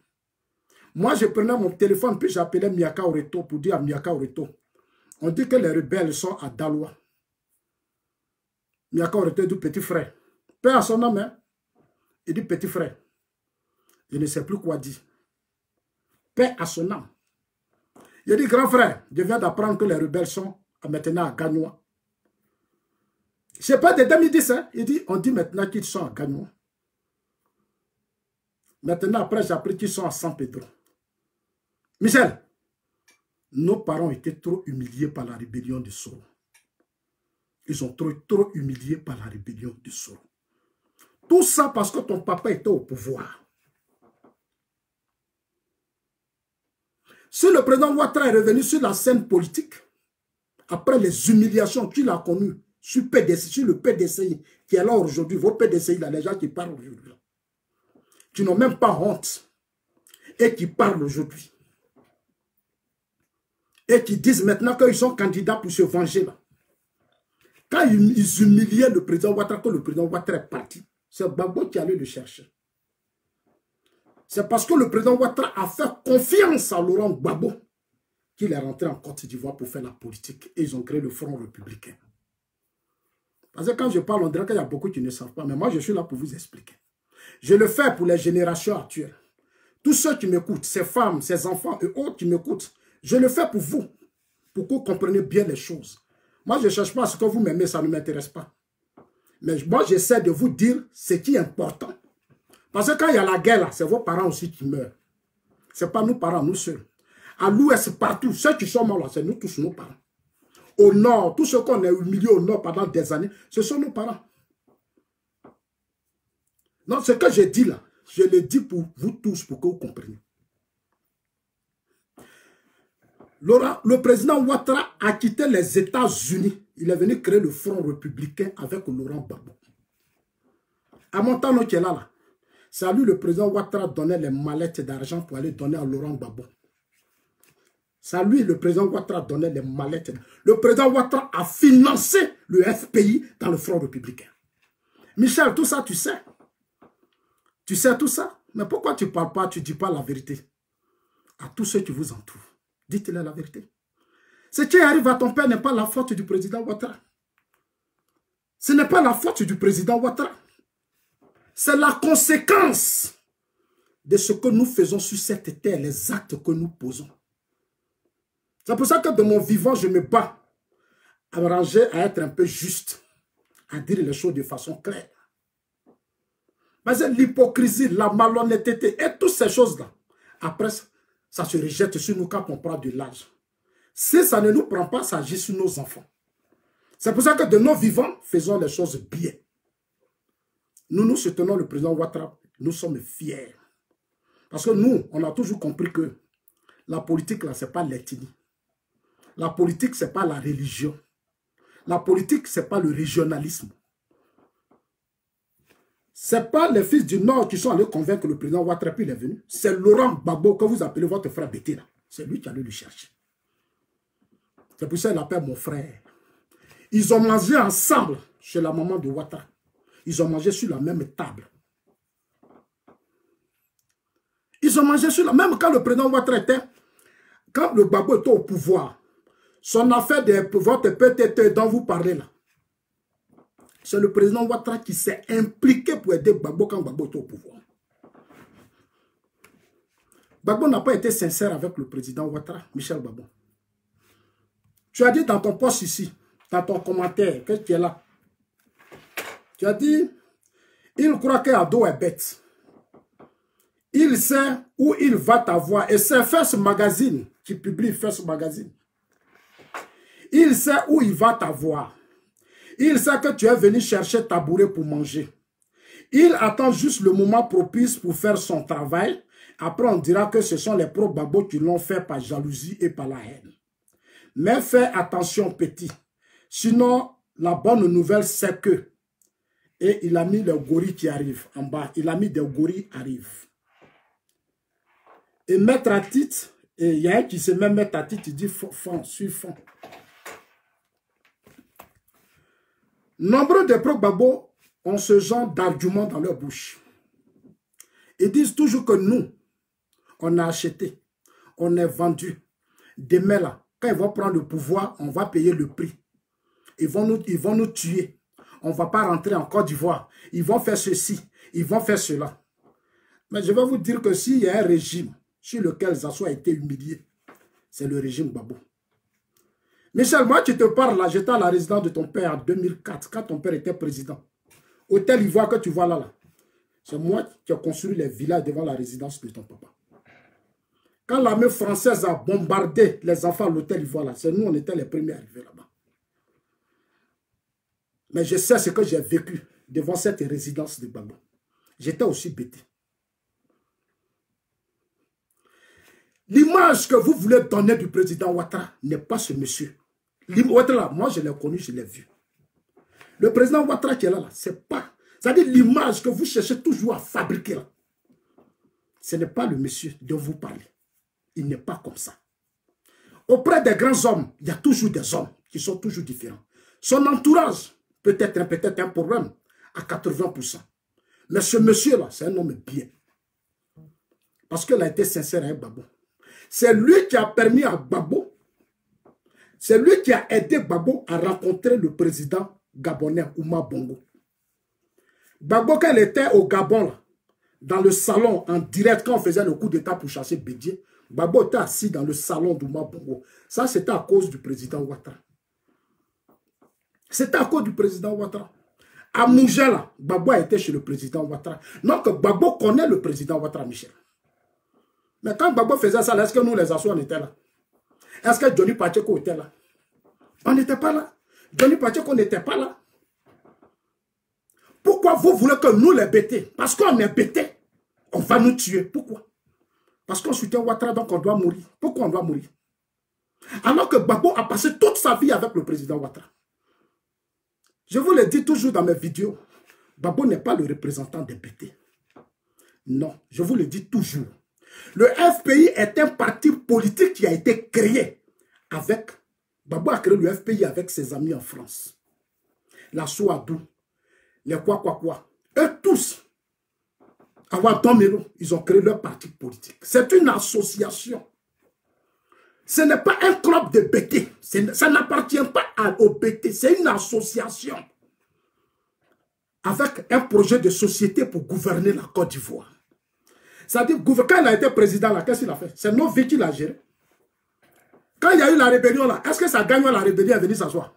Speaker 1: Moi, je prenais mon téléphone, puis j'appelais Miaka Oreto pour dire à Miaka Oreto, on dit que les rebelles sont à Daloa. Miaka Oreto dit petit frère. Père à son nom, hein? Il dit petit frère. Je ne sais plus quoi dire. Paix à son âme. Il dit, grand frère, je viens d'apprendre que les rebelles sont maintenant à Gagnoua. Ce n'est pas de 2010, hein. Il dit, on dit maintenant qu'ils sont à Gagnoua. Maintenant, après, j'ai appris qu'ils sont à San Pedro. Michel, nos parents étaient trop humiliés par la rébellion de Soro. Ils ont trop humiliés par la rébellion de Soro. Tout ça parce que ton papa était au pouvoir. Si le président Ouattara est revenu sur la scène politique, après les humiliations qu'il a connues sur, sur le PDCI, qui est là aujourd'hui, vos PDCI, là, les gens qui parlent aujourd'hui, qui n'ont même pas honte, et qui parlent aujourd'hui, et qui disent maintenant qu'ils sont candidats pour se venger là. Quand ils humiliaient le président Ouattara, quand le président Ouattara est parti, c'est Gbagbo qui allait le chercher. C'est parce que le président Ouattara a fait confiance à Laurent Gbagbo qu'il est rentré en Côte d'Ivoire pour faire la politique. Et ils ont créé le Front républicain. Parce que quand je parle, on dirait qu'il y a beaucoup qui ne savent pas. Mais moi, je suis là pour vous expliquer. Je le fais pour les générations actuelles. Tous ceux qui m'écoutent, ces femmes, ces enfants et autres qui m'écoutent, je le fais pour vous. Pour que vous compreniez bien les choses. Moi, je ne cherche pas à ce que vous m'aimez, ça ne m'intéresse pas. Mais moi, j'essaie de vous dire ce qui est important. Parce que quand il y a la guerre, c'est vos parents aussi qui meurent. Ce n'est pas nous parents, nous seuls. À l'ouest, partout, ceux qui sont morts là, c'est nous tous nos parents. Au nord, tous ceux qu'on a humiliés au nord pendant des années, ce sont nos parents. Donc, ce que je dis là, je le dis pour vous tous, pour que vous compreniez. Le président Ouattara a quitté les États-Unis. Il est venu créer le Front républicain avec Laurent Gbagbo. À Montano qui est là, c'est à lui le président Ouattara donnait les mallettes d'argent pour aller donner à Laurent Gbagbo. C'est à lui le président Ouattara donnait les mallettes. Le président Ouattara a financé le FPI dans le Front républicain. Michel, tout ça, tu sais. Tu sais tout ça. Mais pourquoi tu ne parles pas, tu ne dis pas la vérité à tous ceux qui vous entourent? Dites-leur la vérité. Ce qui arrive à ton père n'est pas la faute du président Ouattara. Ce n'est pas la faute du président Ouattara. C'est la conséquence de ce que nous faisons sur cette terre, les actes que nous posons. C'est pour ça que de mon vivant, je me bats à me ranger, à être un peu juste, à dire les choses de façon claire. Mais c'est l'hypocrisie, la malhonnêteté et toutes ces choses-là. Après, ça se rejette sur nous quand on prend de l'âge. Si ça ne nous prend pas, ça agit sur nos enfants. C'est pour ça que de nos vivants, faisons les choses bien. Nous soutenons le président Ouattara. Nous sommes fiers. Parce que nous, on a toujours compris que la politique, là, ce n'est pas l'ethnie. La politique, ce n'est pas la religion. La politique, ce n'est pas le régionalisme. Ce n'est pas les fils du Nord qui sont allés convaincre le président Ouattara, puis il est venu. C'est Laurent Gbagbo que vous appelez votre frère Bété. C'est lui qui allait le chercher. C'est pour ça qu'il appelle mon frère. Ils ont mangé ensemble chez la maman de Ouattara. Ils ont mangé sur la même table. Ils ont mangé sur la même... Même quand le président Ouattara était... Quand le Gbagbo était au pouvoir, son affaire de votre PTT dont vous parlez là, c'est le président Ouattara qui s'est impliqué pour aider Gbagbo quand Gbagbo était au pouvoir. Gbagbo n'a pas été sincère avec le président Ouattara, Michel Gbagbo. Tu as dit dans ton post ici, dans ton commentaire, que tu es là. Tu as dit, il croit qu'Ado est bête. Il sait où il va t'avoir. Et c'est First Magazine qui publie First Magazine. Il sait où il va t'avoir. Il sait que tu es venu chercher tabouret pour manger. Il attend juste le moment propice pour faire son travail. Après, on dira que ce sont les pro-Gbagbo qui l'ont fait par jalousie et par la haine. Mais fais attention, petit. Sinon, la bonne nouvelle, c'est que... Et il a mis les gorilles qui arrivent en bas. Il a mis des gorilles qui arrivent. Et mettre à titre, et il y a un qui se met mettre à titre, il dit fond, sur fond. Nombreux de pro-Gbagbo ont ce genre d'arguments dans leur bouche. Ils disent toujours que nous, on a acheté, on est vendu. Demain là, quand ils vont prendre le pouvoir, on va payer le prix. Ils vont nous tuer. On ne va pas rentrer en Côte d'Ivoire. Ils vont faire ceci, ils vont faire cela. Mais je vais vous dire que s'il y a un régime sur lequel Zasso a été humilié, c'est le régime Gbagbo. Michel, moi tu te parles là, j'étais à la résidence de ton père en 2004, quand ton père était président. Hôtel Ivoire que tu vois là. C'est moi qui ai construit les villages devant la résidence de ton papa. Quand l'armée française a bombardé les enfants à l'hôtel Ivoire là, c'est nous, on était les premiers arrivés là-bas. Mais je sais ce que j'ai vécu devant cette résidence de Gbagbo. J'étais aussi bêté. L'image que vous voulez donner du président Ouattara n'est pas ce monsieur. Ouattara, moi je l'ai connu, je l'ai vu. Le président Ouattara qui est là, c'est pas... C'est-à-dire l'image que vous cherchez toujours à fabriquer là. Ce n'est pas le monsieur dont vous parlez. Il n'est pas comme ça. Auprès des grands hommes, il y a toujours des hommes qui sont toujours différents. Son entourage peut être un problème à 80%. Mais ce monsieur-là, c'est un homme bien. Parce qu'il a été sincère avec Gbagbo. C'est lui qui a permis à Gbagbo, c'est lui qui a aidé Gbagbo à rencontrer le président gabonais, Oumar Bongo. Gbagbo, quand il était au Gabon, là, dans le salon, en direct, quand on faisait le coup d'état pour chasser Bédié, Gbagbo était assis dans le salon d'Oumar Bongo. Ça, c'était à cause du président Ouattara. C'était à cause du président Ouattara. À Mougela, Gbagbo a été chez le président Ouattara. Donc, Gbagbo connaît le président Ouattara, Michel. Mais quand Gbagbo faisait ça, est-ce que nous, les Assous, on était là? Est-ce que Johnny Pacheco était là? On n'était pas là. Johnny Pacheco n'était pas là. Pourquoi vous voulez que nous les bêtés? Parce qu'on est bêtés. On va nous tuer. Pourquoi? Parce qu'on soutient Ouattara, donc on doit mourir. Pourquoi on doit mourir? Alors que Gbagbo a passé toute sa vie avec le président Ouattara. Je vous le dis toujours dans mes vidéos. Gbagbo n'est pas le représentant des bêtés. Non, je vous le dis toujours. Le FPI est un parti politique qui a été créé avec... Gbagbo a créé le FPI avec ses amis en France. La Souadou, les quoi. Eux tous, avant Domero, ils ont créé leur parti politique. C'est une association. Ce n'est pas un club de BT. Ça n'appartient pas au BT. C'est une association. Avec un projet de société pour gouverner la Côte d'Ivoire. C'est-à-dire, quand il a été président, qu'est-ce qu'il a fait? C'est nos vies qu'il a géré. Quand il y a eu la rébellion, là, est-ce que ça gagne la rébellion à venir s'asseoir?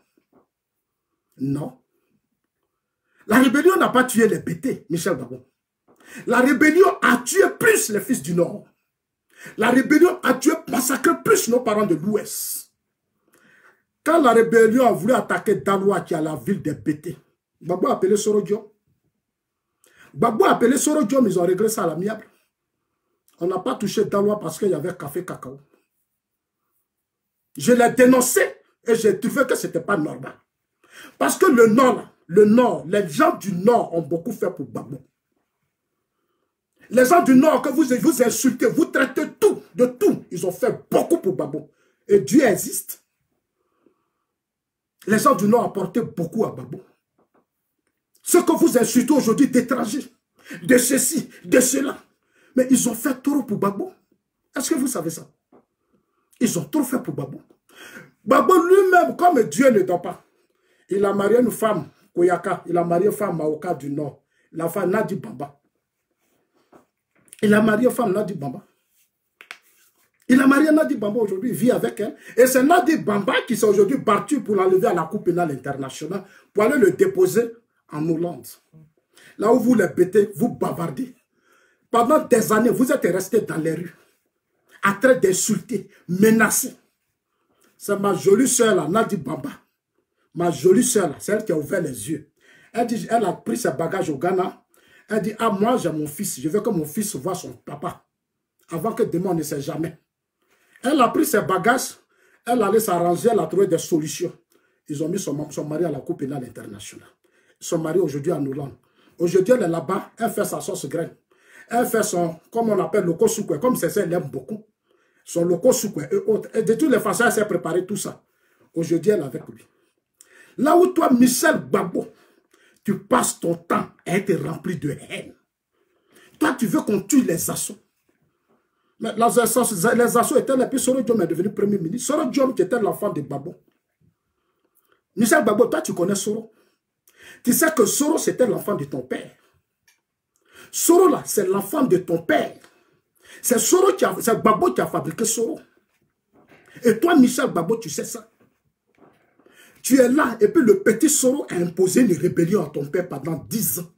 Speaker 1: Non. La rébellion n'a pas tué les BT, Michel Gbagbo. La rébellion a tué plus les fils du Nord. La rébellion a tué, massacré plus nos parents de l'Ouest. Quand la rébellion a voulu attaquer Daloa, qui est la ville des BT, Gbagbo a appelé Soro Diom. Gbagbo a appelé Soro Diom, ils ont réglé ça à l'amiable. On n'a pas touché Daloa parce qu'il y avait café cacao. Je l'ai dénoncé et j'ai trouvé que ce n'était pas normal. Parce que le Nord, les gens du Nord ont beaucoup fait pour Gbagbo. Les gens du Nord, que vous insultez, vous traitez tout, de tout. Ils ont fait beaucoup pour Gbagbo. Et Dieu existe. Les gens du Nord ont apporté beaucoup à Gbagbo. Ce que vous insultez aujourd'hui d'étrangers, de ceci, de cela. Mais ils ont fait trop pour Gbagbo. Est-ce que vous savez ça? Ils ont trop fait pour Gbagbo. Gbagbo lui-même, comme Dieu ne dort pas, il a marié une femme, Koyaka, il a marié une femme Maoka du Nord, la femme Nadi Bamba. Il a marié une femme Nadi Bamba. Il a marié Nadi Bamba aujourd'hui, il vit avec elle. Et c'est Nadi Bamba qui s'est aujourd'hui battu pour l'enlever à la Cour pénale internationale, pour aller le déposer en Hollande. Là où vous les bêtez, vous bavardez. Pendant des années, vous êtes restés dans les rues, en train d'insulter, menacer. C'est ma jolie soeur là, Nadi Bamba. Ma jolie soeur là, c'est elle qui a ouvert les yeux. Elle a pris ses bagages au Ghana. Elle dit, ah moi j'ai mon fils, je veux que mon fils voie son papa. Avant que demain on ne sait jamais. Elle a pris ses bagages, elle allait s'arranger, elle a trouvé des solutions. Ils ont mis son mari à la Cour pénale internationale. Son mari aujourd'hui en Hollande. Aujourd'hui elle est là-bas, elle fait sa sauce graine. Elle fait son, comme on appelle, loco soukwe. Comme c'est ça, elle aime beaucoup. Son loco soukwe et autres. Et de toutes les façons, elle s'est préparé tout ça. Aujourd'hui, elle est avec lui. Là où toi, Michel Gbagbo, tu passes ton temps à être rempli de haine. Toi, tu veux qu'on tue les Assous. Mais les Assous étaient là, puis Soro Diom est devenu premier ministre. Soro Diom qui était l'enfant de Gbagbo. Michel Gbagbo, toi, tu connais Soro. Tu sais que Soro, c'était l'enfant de ton père. Soro, là, c'est l'enfant de ton père. C'est Gbagbo qui a fabriqué Soro. Et toi, Michel Gbagbo, tu sais ça. Tu es là, et puis le petit Soro a imposé une rébellion à ton père pendant 10 ans.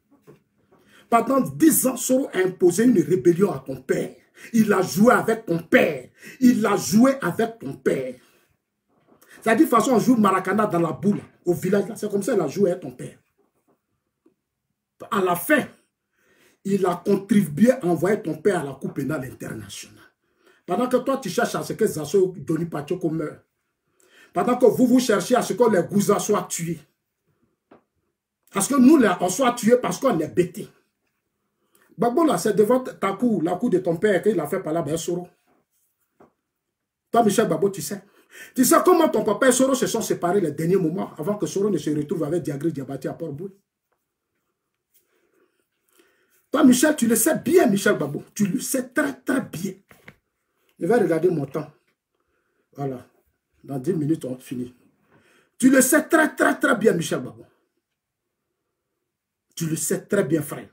Speaker 1: Pendant 10 ans, Soro a imposé une rébellion à ton père. Il a joué avec ton père. Il a joué avec ton père. C'est-à-dire, de toute façon, on joue Maracana dans la boule, au village. C'est comme ça qu'il a joué avec ton père. À la fin, il a contribué à envoyer ton père à la Cour pénale internationale. Pendant que toi, tu cherches à ce que Zasso Doni Pachoko meure. Pendant que vous cherchez à ce que les Gouza soient tués. Parce que nous, on soit tués parce qu'on est bêtés. Gbagbo, là, c'est devant ta cour, la cour de ton père, qu'il a fait par là, ben Soro. Toi, Michel Gbagbo, tu sais. Tu sais comment ton papa et Soro se sont séparés les derniers moments avant que Soro ne se retrouve avec Diagri Diabati à Port-Bouil. Toi, Michel, tu le sais bien, Michel Gbagbo. Tu le sais très, très bien. Je vais regarder mon temps. Voilà. Dans 10 minutes, on finit. Tu le sais très, très, très bien, Michel Gbagbo. Tu le sais très bien, frère.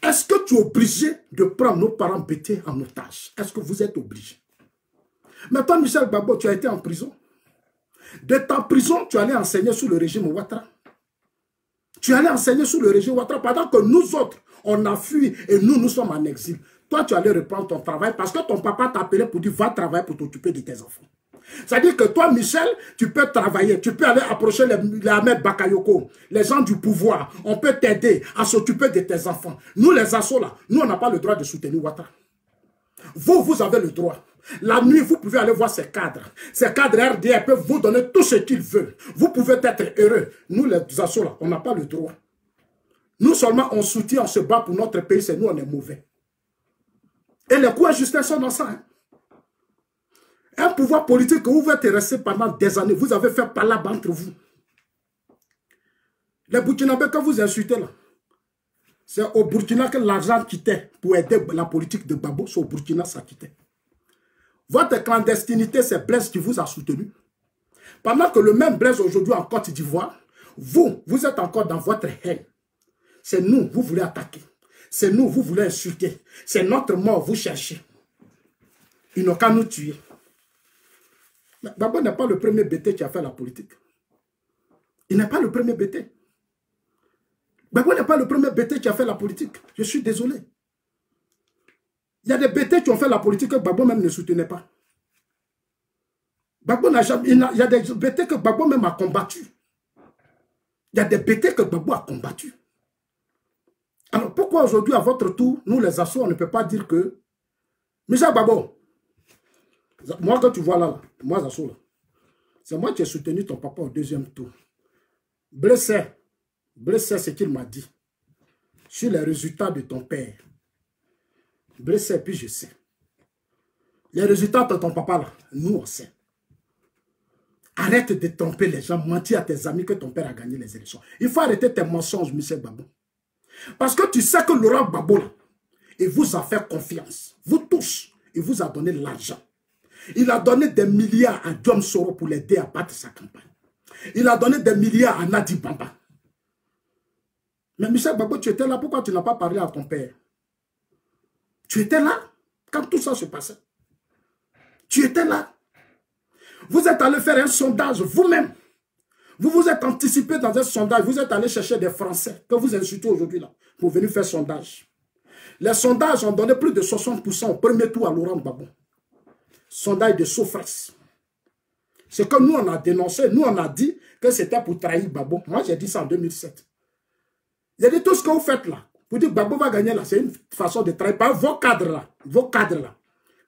Speaker 1: Est-ce que tu es obligé de prendre nos parents bêtés en otage? Est-ce que vous êtes obligé? Mais toi, Michel Gbagbo, tu as été en prison. De ta prison, tu allais enseigner sous le régime Ouattara. Tu allais enseigner sous le régime Ouattara pendant que nous autres, on a fui et nous sommes en exil. Toi, tu allais reprendre ton travail parce que ton papa t'a appelé pour dire va travailler pour t'occuper de tes enfants. C'est-à-dire que toi, Michel, tu peux travailler, tu peux aller approcher les Ahmed Bakayoko, les gens du pouvoir. On peut t'aider à s'occuper de tes enfants. Nous, les assos là, nous, on n'a pas le droit de soutenir Ouattara. Vous avez le droit. La nuit, vous pouvez aller voir ces cadres. Ces cadres RDR peuvent vous donner tout ce qu'ils veulent. Vous pouvez être heureux. Nous, les assos là, on n'a pas le droit. Nous seulement, on soutient, on se bat pour notre pays, c'est nous, on est mauvais. Et les coups injustés sont dans ça. Hein? Un pouvoir politique que vous pouvez être resté pendant des années, vous avez fait palabre entre vous. Les Burkinabés que vous insultez là, c'est au Burkina que l'argent quittait pour aider la politique de Gbagbo. C'est au Burkina ça quittait. Votre clandestinité, c'est Blaise qui vous a soutenu. Pendant que le même Blaise aujourd'hui en Côte d'Ivoire, vous êtes encore dans votre haine. C'est nous, vous voulez attaquer. C'est nous, vous voulez insulter. C'est notre mort, vous cherchez. Ils n'ont qu'à nous tuer. Gbagbo n'est pas le premier BT qui a fait la politique. Il n'est pas le premier BT. Gbagbo n'est pas le premier BT qui a fait la politique. Je suis désolé. Il y a des BT qui ont fait la politique que Gbagbo même ne soutenait pas. Gbagbo n'a jamais, il y a des BT que Gbagbo même a combattu. Il y a des BT que Gbagbo a combattu. Alors pourquoi aujourd'hui, à votre tour, nous les assos, on ne peut pas dire que Michel Gbagbo, moi quand tu vois là, moi assos là, c'est moi qui ai soutenu ton papa au deuxième tour. Blessé ce qu'il m'a dit sur les résultats de ton père. Blessé, puis je sais. Les résultats de ton papa là, nous on sait. Arrête de tromper les gens, mentir à tes amis que ton père a gagné les élections. Il faut arrêter tes mensonges, Michel Gbagbo. Parce que tu sais que Laurent Gbagbo, là, il vous a fait confiance. Vous tous, il vous a donné l'argent. Il a donné des milliards à Diom Soro pour l'aider à battre sa campagne. Il a donné des milliards à Nadi Bamba. Mais Michel Gbagbo, tu étais là, pourquoi tu n'as pas parlé à ton père? Tu étais là quand tout ça se passait. Tu étais là. Vous êtes allé faire un sondage vous-même. Vous vous êtes anticipé dans un sondage. Vous êtes allé chercher des Français que vous insultez aujourd'hui là pour venir faire sondage. Les sondages ont donné plus de 60% au premier tour à Laurent Gbagbo. Sondage de Sofres. C'est que nous on a dénoncé, nous on a dit que c'était pour trahir Gbagbo. Moi j'ai dit ça en 2007. J'ai dit tout ce que vous faites là, pour dire que Gbagbo va gagner là, c'est une façon de trahir. Par vos cadres là.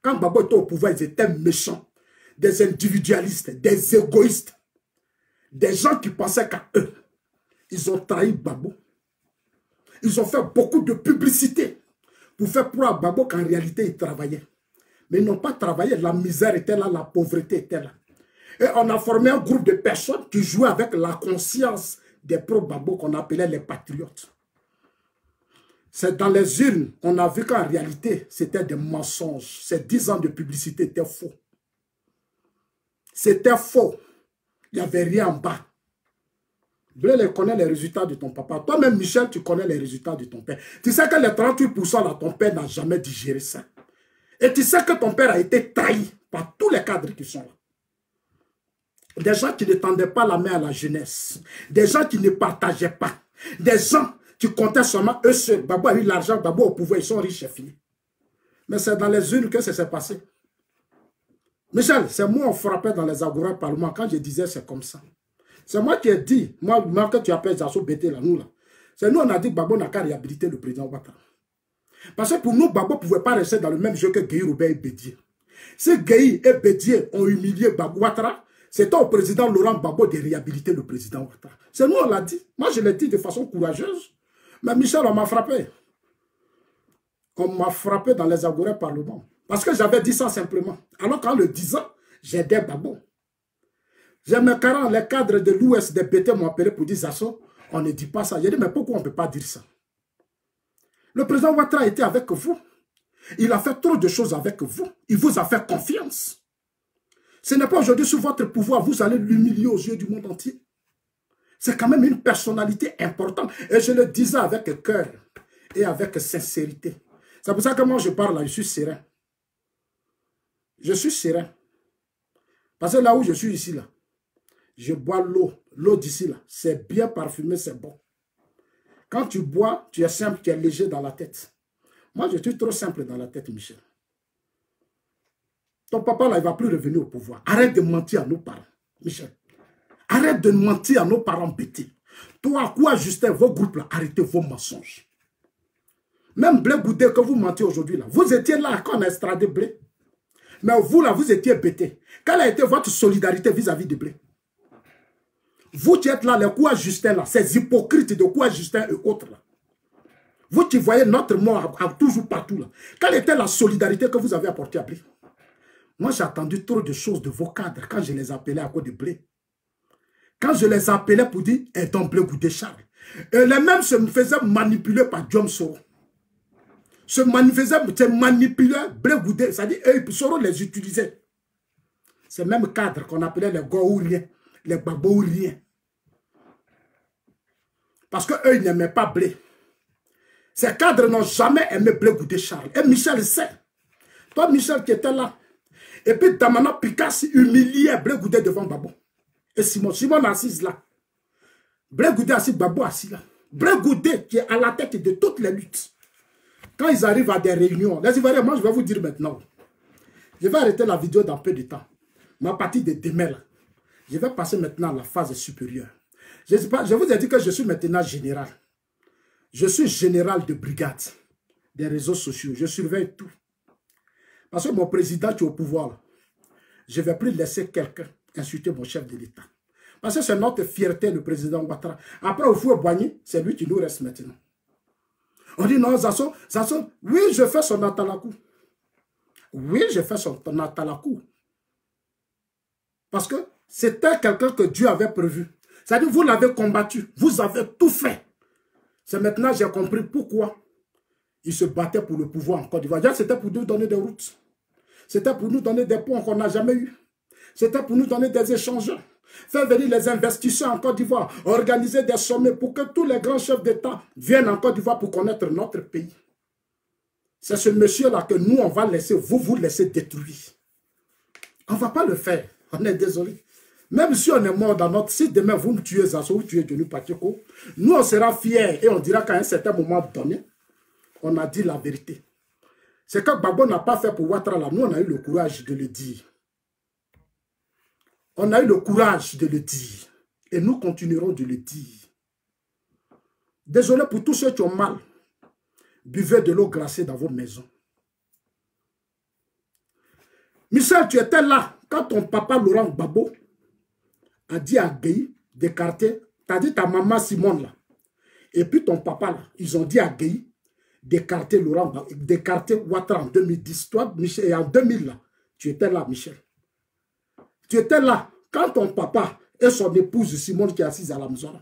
Speaker 1: Quand Gbagbo était au pouvoir, ils étaient méchants. Des individualistes, des égoïstes. Des gens qui pensaient qu'à eux. Ils ont trahi Gbagbo. Ils ont fait beaucoup de publicité pour faire croire à Gbagbo qu'en réalité, ils travaillaient. Mais ils n'ont pas travaillé. La misère était là, la pauvreté était là. Et on a formé un groupe de personnes qui jouaient avec la conscience des pro-Gbagbo qu'on appelait les patriotes. C'est dans les urnes, on a vu qu'en réalité, c'était des mensonges. Ces 10 ans de publicité étaient faux. C'était faux. Il n'y avait rien en bas. Blaise connaît les résultats de ton papa. Toi-même, Michel, tu connais les résultats de ton père. Tu sais que les 38% là, ton père n'a jamais digéré ça. Et tu sais que ton père a été trahi par tous les cadres qui sont là. Des gens qui ne tendaient pas la main à la jeunesse. Des gens qui ne partageaient pas. Des gens qui comptaient seulement eux seuls. Babou a eu l'argent, Babou au pouvoir, ils sont riches et finis. Mais c'est dans les unes que ça s'est passé. Michel, c'est moi on frappait dans les agora parlement quand je disais c'est comme ça. C'est moi qui ai dit, moi que tu appelles Zasso Bété là, nous là. C'est nous on a dit que Babou n'a qu'à réhabiliter le président Ouattara. Parce que pour nous, Babou ne pouvait pas rester dans le même jeu que Gueye, Robert et Bédier. Si Gueye et Bédier ont humilié Babou Ouattara, c'était au président Laurent Gbagbo de réhabiliter le président Ouattara. C'est nous on l'a dit. Moi je l'ai dit de façon courageuse. Mais Michel, on m'a frappé. On m'a frappé dans les agora parlement. Parce que j'avais dit ça simplement. Alors qu'en le disant, j'aidais Gbagbo. J'ai mes parents, les cadres de l'Ouest des BT m'ont appelé pour dire Zasso, on ne dit pas ça. J'ai dit, mais pourquoi on ne peut pas dire ça? Le président Ouattara était avec vous. Il a fait trop de choses avec vous. Il vous a fait confiance. Ce n'est pas aujourd'hui sous votre pouvoir, vous allez l'humilier aux yeux du monde entier. C'est quand même une personnalité importante. Et je le disais avec cœur et avec sincérité. C'est pour ça que moi je parle là, je suis serein. Je suis serein. Parce que là où je suis ici, là, je bois l'eau. L'eau d'ici, là, c'est bien parfumé, c'est bon. Quand tu bois, tu es simple, tu es léger dans la tête. Moi, je suis trop simple dans la tête, Michel. Ton papa, là, il ne va plus revenir au pouvoir. Arrête de mentir à nos parents, Michel. Arrête de mentir à nos parents bêtés. Toi, quoi, Justin, vos groupes, là, arrêtez vos mensonges. Même Blé Goudé, que vous mentez aujourd'hui, là, vous étiez là quand on a extradé Blé. Mais vous, là, vous étiez bêtés. Quelle a été votre solidarité vis-à-vis de Blé? Vous qui êtes là, les quoi Justin, là, ces hypocrites de quoi Justin et autres, là. Vous qui voyez notre mort toujours partout, là. Quelle était la solidarité que vous avez apportée à Blé? Moi, j'ai attendu trop de choses de vos cadres quand je les appelais à cause de Blé. Quand je les appelais pour dire, et donc Blé Goudé Charles. Et les mêmes se me faisaient manipuler par Diom Soro. Se manipulaient Blé Goudé, c'est-à-dire, eux, Soro les utilisait. Ces mêmes cadres qu'on appelait les Gouriens, les Babouriens. Parce qu'eux, ils n'aimaient pas Blé. Ces cadres n'ont jamais aimé Blé Goudé Charles. Et Michel sait. Toi, Michel, qui était là. Et puis, Damana Picasso humiliait Blé Goudé devant Babo. Et Simon assise là. Blé Goudé assis, Babo assis là. Blé Goudé qui est à la tête de toutes les luttes. Quand ils arrivent à des réunions, les Ivoiriens, moi je vais vous dire maintenant. Je vais arrêter la vidéo dans peu de temps. Mais à partir de demain, là, je vais passer maintenant à la phase supérieure. Je vous ai dit que je suis maintenant général. Je suis général de brigade des réseaux sociaux. Je surveille tout. Parce que mon président qui est au pouvoir, là, je ne vais plus laisser quelqu'un insulter mon chef de l'État. Parce que c'est notre fierté, le président Ouattara. Après, au fou Boigny, c'est lui qui nous reste maintenant. On dit non, Zasso, oui, je fais son atalakou. Oui, je fais son atalakou. Parce que c'était quelqu'un que Dieu avait prévu. C'est-à-dire, vous l'avez combattu. Vous avez tout fait. C'est maintenant que j'ai compris pourquoi il se battait pour le pouvoir en Côte d'Ivoire. C'était pour nous donner des routes. C'était pour nous donner des ponts qu'on n'a jamais eu. C'était pour nous donner des échangeurs. Faire venir les investisseurs en Côte d'Ivoire. Organiser des sommets pour que tous les grands chefs d'État viennent en Côte d'Ivoire pour connaître notre pays. C'est ce monsieur-là que nous, on va laisser, vous laisser détruire. On ne va pas le faire. On est désolé. Même si on est mort dans notre... Si demain vous me tuez Zasso, vous tuez Denis Pacheco, nous on sera fiers et on dira qu'à un certain moment donné, on a dit la vérité. C'est que Gbagbo n'a pas fait pour Ouattara là. Nous on a eu le courage de le dire. On a eu le courage de le dire. Et nous continuerons de le dire. Désolé pour tous ceux qui ont mal. Buvez de l'eau glacée dans vos maisons. Michel, tu étais là quand ton papa Laurent Gbagbo a dit à Gueye d'écarter, t'as dit ta maman Simone là, et puis ton papa là, ils ont dit à Gueye d'écarter Laurent, d'écarter Ouattara en 2010. Toi, Michel, et en 2000 là, tu étais là, Michel. Tu étais là quand ton papa et son épouse Simone qui est assise à la maison.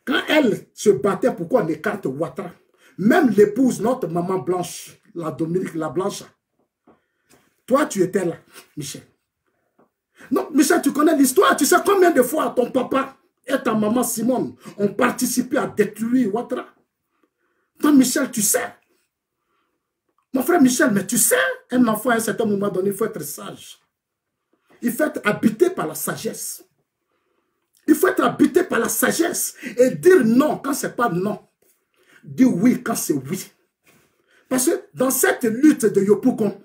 Speaker 1: Quand elle se battait pour qu'on écarte Ouattara, même l'épouse, notre maman Blanche, la Dominique, la Blanche, toi tu étais là, Michel. Non, Michel, tu connais l'histoire. Tu sais combien de fois ton papa et ta maman Simone ont participé à détruire Ouattara. Toi, Michel, tu sais. Mon frère Michel, mais tu sais, un enfant à un certain moment donné, il faut être sage. Il faut être habité par la sagesse. Il faut être habité par la sagesse et dire non quand c'est pas non. Dire oui quand c'est oui. Parce que dans cette lutte de Yopougon,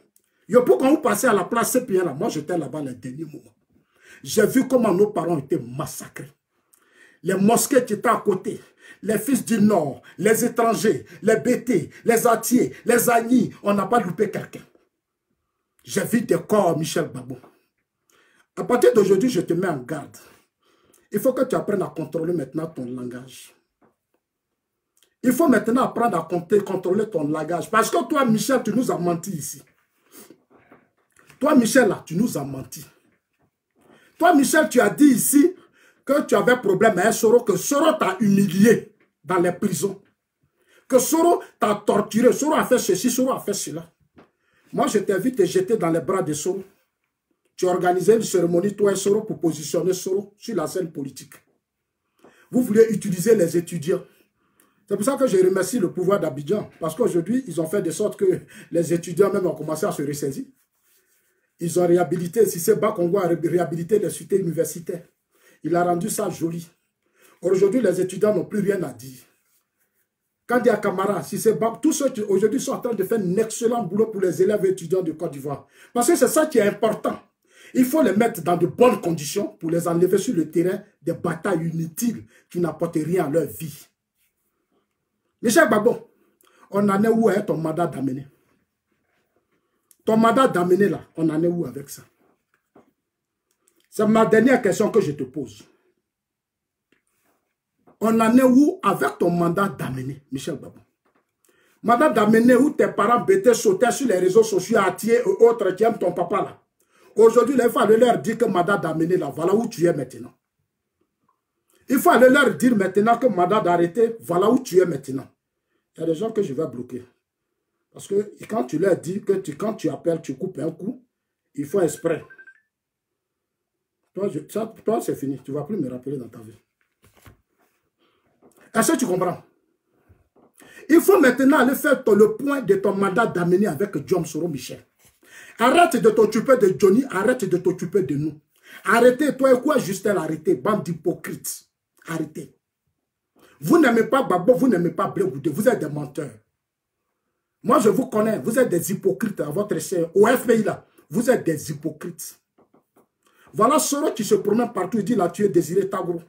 Speaker 1: vous passez à la place CPN, là, moi j'étais là-bas les derniers moments. J'ai vu comment nos parents étaient massacrés. Les mosquées qui étaient à côté, les fils du Nord, les étrangers, les BT, les Atiers, les Agnis, on n'a pas loupé quelqu'un. J'ai vu des corps, Michel Gbagbo. À partir d'aujourd'hui, je te mets en garde. Il faut que tu apprennes à contrôler maintenant ton langage. Il faut maintenant apprendre à contrôler ton langage. Parce que toi, Michel, tu nous as menti ici. Toi, Michel, là, tu nous as menti. Toi, Michel, tu as dit ici que tu avais problème avec Soro, que Soro t'a humilié dans les prisons. Que Soro t'a torturé. Soro a fait ceci, Soro a fait cela. Moi, je t'invite à te jeter dans les bras de Soro. Tu as organisé une cérémonie, toi et Soro, pour positionner Soro sur la scène politique. Vous voulez utiliser les étudiants. C'est pour ça que je remercie le pouvoir d'Abidjan. Parce qu'aujourd'hui, ils ont fait de sorte que les étudiants même ont commencé à se ressaisir. Ils ont réhabilité, si c'est Bakongo a réhabilité les cités universitaires. Il a rendu ça joli. Aujourd'hui, les étudiants n'ont plus rien à dire. Quand il y a Camara, si c'est Bak, tous ceux qui aujourd'hui sont en train de faire un excellent boulot pour les élèves et étudiants de Côte d'Ivoire. Parce que c'est ça qui est important. Il faut les mettre dans de bonnes conditions pour les enlever sur le terrain des batailles inutiles qui n'apportent rien à leur vie. Michel Gbagbo, on en est où avec ton mandat d'amener? Ton mandat d'amener là, on en est où avec ça? C'est ma dernière question que je te pose. On en est où avec ton mandat d'amener, Michel Gbagbo? Mandat d'amener où tes parents bêtaient, sautaient sur les réseaux sociaux, Atier et autres qui aiment ton papa là. Aujourd'hui, il faut aller leur dire que mandat d'amener là, voilà où tu es maintenant. Il faut aller leur dire maintenant que mandat d'arrêter, voilà où tu es maintenant. Il y a des gens que je vais bloquer. Parce que quand tu leur dis que quand tu appelles, tu coupes un coup, il faut exprès. Toi c'est fini. Tu ne vas plus me rappeler dans ta vie. Est-ce que tu comprends? Il faut maintenant aller faire le point de ton mandat d'amener avec John Soro Michel. Arrête de t'occuper de Johnny, arrête de t'occuper de nous. Arrêtez, toi et quoi, Justin, arrêtez, bande d'hypocrites. Arrêtez. Vous n'aimez pas Gbagbo, vous n'aimez pas Blé Goudé, vous êtes des menteurs. Moi, je vous connais, vous êtes des hypocrites à votre échelle. Au FPI, là, vous êtes des hypocrites. Voilà Soro qui se promène partout, il dit là, tu es Désiré Tagro.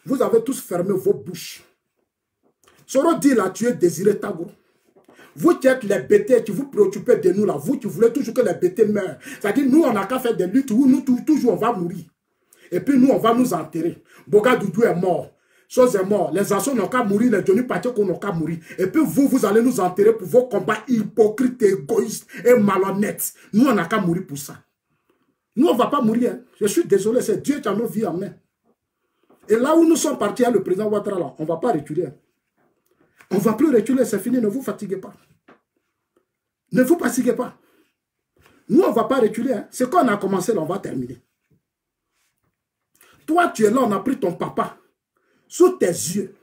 Speaker 1: Vous avez tous fermé vos bouches. Soro dit là, tu es Désiré Tagro. Vous qui êtes les bêtés, qui vous préoccupez de nous là, vous qui voulez toujours que les bêtés meurent. C'est-à-dire, nous, on n'a qu'à faire des luttes où nous, toujours, on va mourir. Et puis, nous, on va nous enterrer. Boga Doudou est mort. Chose est mort. Les Assons n'ont qu'à mourir, les Johnny Pacheco n'ont qu'à mourir. Et puis, vous allez nous enterrer pour vos combats hypocrites, égoïstes et malhonnêtes. Nous, on n'a qu'à mourir pour ça. Nous, on ne va pas mourir. Hein. Je suis désolé, c'est Dieu qui a nos vies en main. Et là où nous sommes partis, le président Ouattara, là, on ne va pas reculer. Hein. On ne va plus reculer, c'est fini, ne vous fatiguez pas. Ne vous fatiguez pas. Nous, on ne va pas reculer. Hein. C'est quand on a commencé, là, on va terminer. Toi, tu es là, on a pris ton papa sous tes yeux.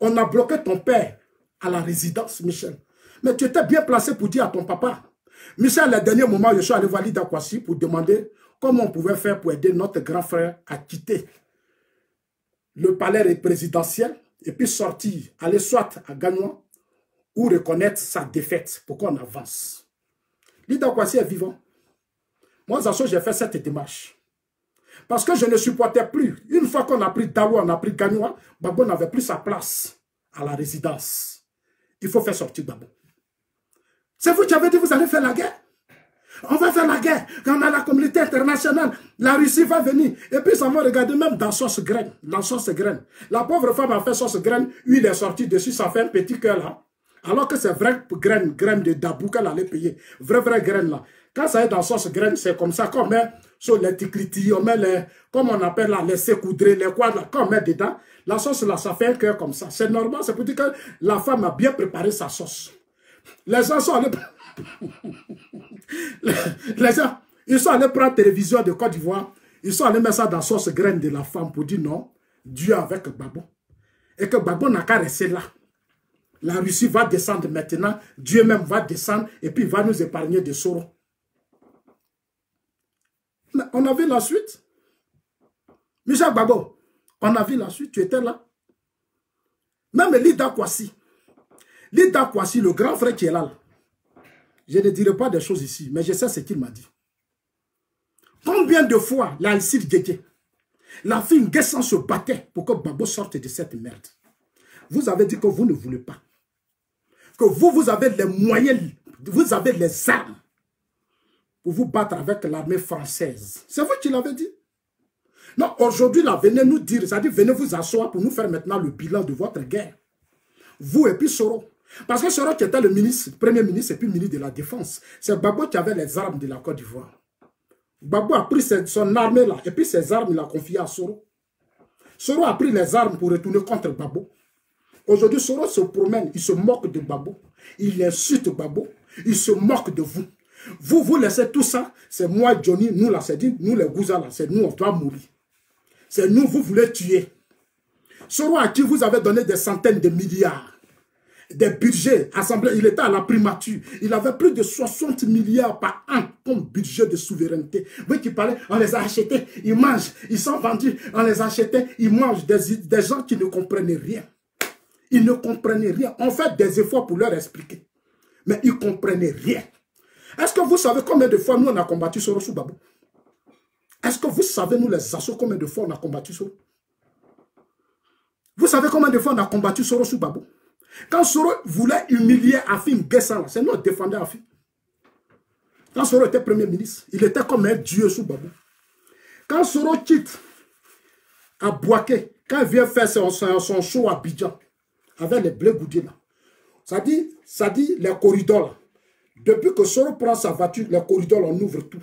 Speaker 1: On a bloqué ton père à la résidence, Michel. Mais tu étais bien placé pour dire à ton papa. Michel, le dernier moment, je suis allé voir Lida Kwasi pour demander comment on pouvait faire pour aider notre grand frère à quitter le palais présidentiel et puis sortir, aller soit à Gagnois ou reconnaître sa défaite pour qu'on avance. Lida Kwasi est vivant. Moi, j'ai fait cette démarche. Parce que je ne supportais plus. Une fois qu'on a pris Dawa, on a pris Gagnois, Gbagbo n'avait plus sa place à la résidence. Il faut faire sortir Gbagbo. C'est vous qui avez dit vous allez faire la guerre. On va faire la guerre. Quand on a la communauté internationale, la Russie va venir. Et puis ça va regarder même dans sauce graine. Dans sauce graine. La pauvre femme a fait sauce graine. Huile est sortie dessus, ça fait un petit cœur là. Alors que c'est vrai graine de dabou qu'elle allait payer. Vraie graine là. Quand ça est dans sauce graine, c'est comme ça qu'on met sur les ticritis, on met les, comme on appelle là, les sécoudrés, les quoi là, qu'on met dedans. La sauce là, ça fait un cœur comme ça. C'est normal, c'est pour dire que la femme a bien préparé sa sauce. Les gens sont allés... les gens, ils sont allés prendre la télévision de Côte d'Ivoire, ils sont allés mettre ça dans la sauce graine de la femme pour dire non, Dieu avec Gbagbo. Et que Gbagbo n'a qu'à rester là. La Russie va descendre maintenant, Dieu même va descendre et puis il va nous épargner de Soro. Mais on a vu la suite. Michel Gbagbo, on a vu la suite, tu étais là. Même Lida Kwasi, le grand frère qui est là, je ne dirai pas des choses ici, mais je sais ce qu'il m'a dit. Combien de fois l'Alcide Djedje, la fille Nguessan se battait pour que Gbagbo sorte de cette merde. Vous avez dit que vous ne voulez pas. Que vous avez les moyens, vous avez les armes pour vous battre avec l'armée française. C'est vous qui l'avez dit. Non, aujourd'hui, là, venez nous dire, c'est-à-dire, venez vous asseoir pour nous faire maintenant le bilan de votre guerre. Vous et puis Soro. Parce que Soro qui était le ministre, premier ministre et puis ministre de la Défense, c'est Gbagbo qui avait les armes de la Côte d'Ivoire. Gbagbo a pris son armée là, et puis ses armes, il a confié à Soro. Soro a pris les armes pour retourner contre Gbagbo. Aujourd'hui, Soro se promène, il se moque de Gbagbo. Il insulte Gbagbo, il se moque de vous. Vous laissez tout ça, c'est moi, Johnny, nous là, c'est dit, nous les Gouza là, c'est nous, on doit mourir. C'est nous, vous voulez tuer. Soro à qui vous avez donné des centaines de milliards, des budgets assemblés, il était à la primature, il avait plus de 60 milliards par an comme budget de souveraineté. Vous qui parlez, on les a achetés, ils mangent, ils sont vendus, on les a achetés, ils mangent, des gens qui ne comprennent rien. Ils ne comprenaient rien. On fait des efforts pour leur expliquer, mais ils ne comprenaient rien. Est-ce que vous savez combien de fois nous on a combattu Soro sous Gbagbo? Est-ce que vous savez, nous les assauts, combien de fois on a combattu Soro? Vous savez combien de fois on a combattu Soro sous Gbagbo? Quand Soro voulait humilier Afim Nguessan, c'est nous qui défendions Afim. Quand Soro était premier ministre, il était comme un dieu sous Gbagbo. Quand Soro quitte à Bouaké, quand il vient faire son show à Abidjan, avec les blés goudis là, ça dit les corridors là. Depuis que Soro prend sa voiture, les corridors, on ouvre tout.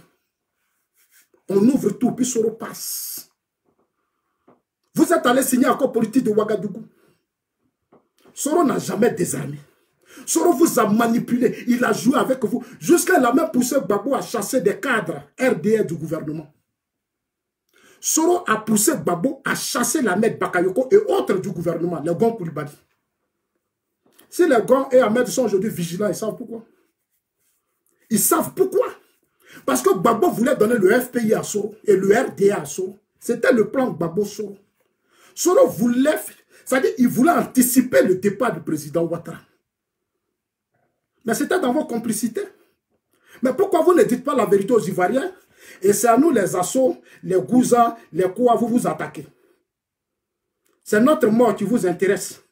Speaker 1: On ouvre tout, puis Soro passe. Vous êtes allé signer un accord politique de Ouagadougou. Soro n'a jamais désarmé. Soro vous a manipulé. Il a joué avec vous. Jusqu'à la même poussé Gbagbo à chasser des cadres RDR du gouvernement. Soro a poussé Gbagbo à chasser l'Ahmed Bakayoko et autres du gouvernement, les Gon Koulibaly. Si les Gon et Ahmed sont aujourd'hui vigilants, ils savent pourquoi. Ils savent pourquoi. Parce que Gbagbo voulait donner le FPI à Soro et le RDA à Soro. C'était le plan Gbagbo-Soro. Soro voulait, c'est-à-dire il voulait anticiper le départ du président Ouattara. Mais c'était dans vos complicités. Mais pourquoi vous ne dites pas la vérité aux Ivoiriens? Et c'est à nous les Assauts, les Gouza, les Koua, vous vous attaquez. C'est notre mort qui vous intéresse.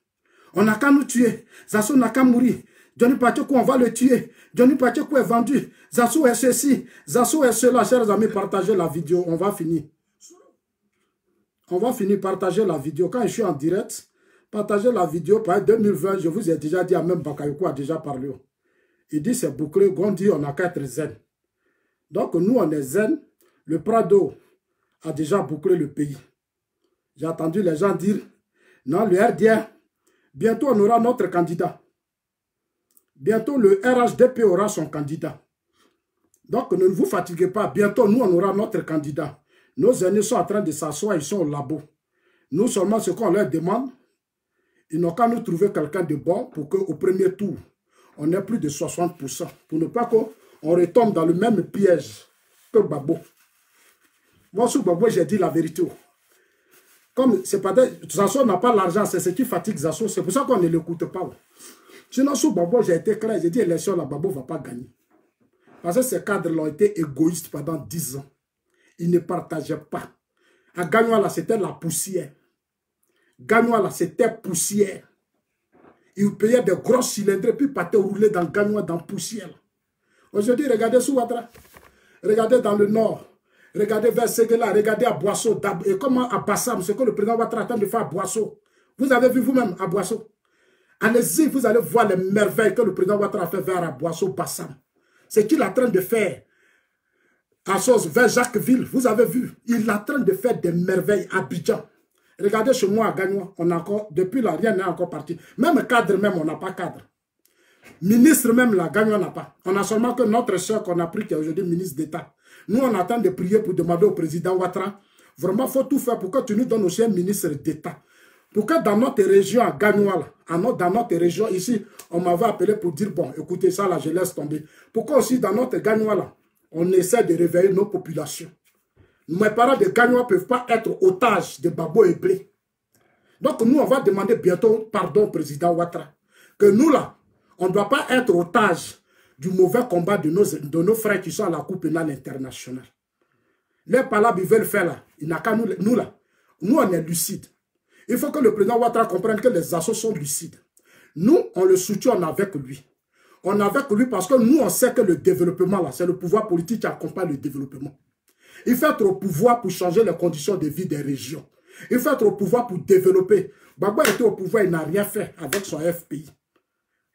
Speaker 1: On n'a qu'à nous tuer. Zasso n'a qu'à mourir. Johnny Pacheco, on va le tuer. Johnny Pacheco est vendu. Zasso est ceci. Zasso est cela. Chers amis, partagez la vidéo. On va finir. On va finir. Partager la vidéo. Quand je suis en direct, partagez la vidéo. Par 2020, je vous ai déjà dit, même Bakayoko a déjà parlé. Il dit c'est bouclé. On dit on n'a qu'à être zen. Donc nous, on est zen. Le Prado a déjà bouclé le pays. J'ai entendu les gens dire, non, le RDR, bientôt on aura notre candidat. Bientôt le RHDP aura son candidat. Donc ne vous fatiguez pas. Bientôt nous, on aura notre candidat. Nos aînés sont en train de s'asseoir, ils sont au labo. Nous seulement, ce qu'on leur demande, ils n'ont qu'à nous trouver quelqu'un de bon pour qu'au premier tour, on ait plus de 60%. Pour ne pas qu'on retombe dans le même piège que Gbagbo. Moi, sous Gbagbo, j'ai dit la vérité. Comme c'est pas Zasso n'a pas l'argent, c'est ce qui fatigue Zasso. C'est pour ça qu'on ne l'écoute pas. Sinon, sous Gbagbo, j'ai été clair. J'ai dit l'élection, la Gbagbo ne va pas gagner. Parce que ces cadres ont été égoïstes pendant 10 ans. Ils ne partageaient pas. À Gagnoa, c'était la poussière. Gagnoa, c'était poussière. Ils payaient des gros cylindres, puis partaient rouler dans Gagnoa, dans poussière. Aujourd'hui, regardez sous Ouattara. Regardez dans le nord. Regardez vers Séguéla, regardez à Boisseau. Et comment à Bassam, ce que le président Ouattara attend de faire à Boisseau. Vous avez vu vous-même à Boisseau. Allez-y, vous allez voir les merveilles que le président Ouattara a fait vers à Boisseau, Bassam. C'est qu'il est en train de faire à Sos, vers Jacquesville. Vous avez vu, il est en train de faire des merveilles à Abidjan. Regardez chez moi à Gagnoa, on a encore, depuis là, rien n'est encore parti. Même cadre, même, on n'a pas cadre. Ministre même, là, Gagnoa n'a pas. On a seulement que notre soeur qu'on a pris, qui est aujourd'hui ministre d'État. Nous, on attend de prier pour demander au président Ouattara, Vraiment, il faut tout faire pour que tu nous donnes aussi un ministre d'État. Pour que dans notre région à Gagnois, dans notre région ici, on m'avait appelé pour dire, bon, écoutez ça là, je laisse tomber. Pourquoi aussi dans notre Gagnois là, on essaie de réveiller nos populations. Mes parents de Gagnois ne peuvent pas être otages de Babo et Blé. Donc nous, on va demander bientôt pardon au président Ouattara. Que nous là, on ne doit pas être otages du mauvais combat de nos frères qui sont à la Cour pénale internationale. Les palabres, ils veulent faire là. Il n'a qu'à nous là. Nous, on est lucides. Il faut que le président Ouattara comprenne que les assos sont lucides. Nous, on le soutient, on est avec lui. On est avec lui parce que nous, on sait que le développement, là, c'est le pouvoir politique qui accompagne le développement. Il faut être au pouvoir pour changer les conditions de vie des régions. Il faut être au pouvoir pour développer. Gbagbo était au pouvoir, il n'a rien fait avec son FPI.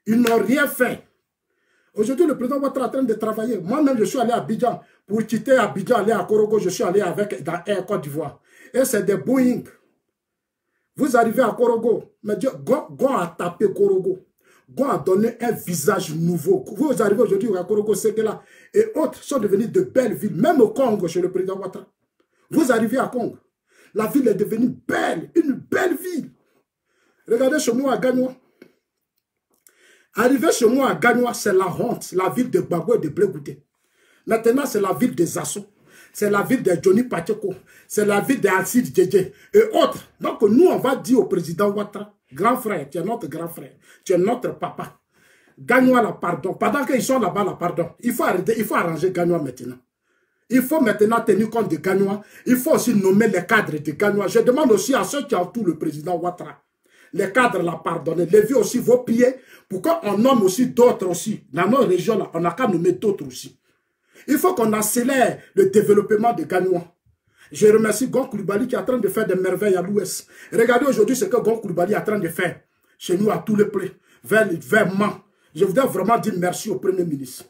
Speaker 1: Ils n'ont rien fait. Aujourd'hui, le président Ouattara est en train de travailler. Moi-même, je suis allé à Abidjan. Pour quitter Abidjan, aller à Korogo, je suis allé dans Air Côte d'Ivoire. Et c'est des Boeing. Vous arrivez à Korogo, mais Dieu, Gon a tapé Korogo. Gon a donné un visage nouveau. Vous arrivez aujourd'hui à Korogo, Sekela et autres sont devenus de belles villes, même au Congo, chez le président Ouattara. Vous arrivez à Congo, la ville est devenue belle, une belle ville. Regardez chez moi à Gagnois. Arrivé chez moi à Gagnois, c'est la honte, la ville de Gbagbo et de Blé Goudé. Maintenant, c'est la ville des Assauts. C'est la ville de Johnny Pacheco. C'est la ville de Alcide Djedje et autres. Donc, nous, on va dire au président Ouattara, grand frère, tu es notre grand frère, tu es notre papa. Gagnois la pardon. Pendant qu'ils sont là-bas, la pardon. Il faut arrêter, il faut arranger Gagnois maintenant. Il faut maintenant tenir compte de Gagnois. Il faut aussi nommer les cadres de Gagnois. Je demande aussi à ceux qui entourent le président Ouattara, les cadres la pardonner. Levez aussi vos pieds pour qu'on nomme aussi d'autres aussi. Dans nos régions, là, on n'a qu'à nommer d'autres aussi. Il faut qu'on accélère le développement des Gagnois. Je remercie Gon Coulibaly qui est en train de faire des merveilles à l'ouest. Regardez aujourd'hui ce que Gon Coulibaly est en train de faire chez nous à tous les plaies, vers Mans. Je voudrais vraiment dire merci au Premier ministre.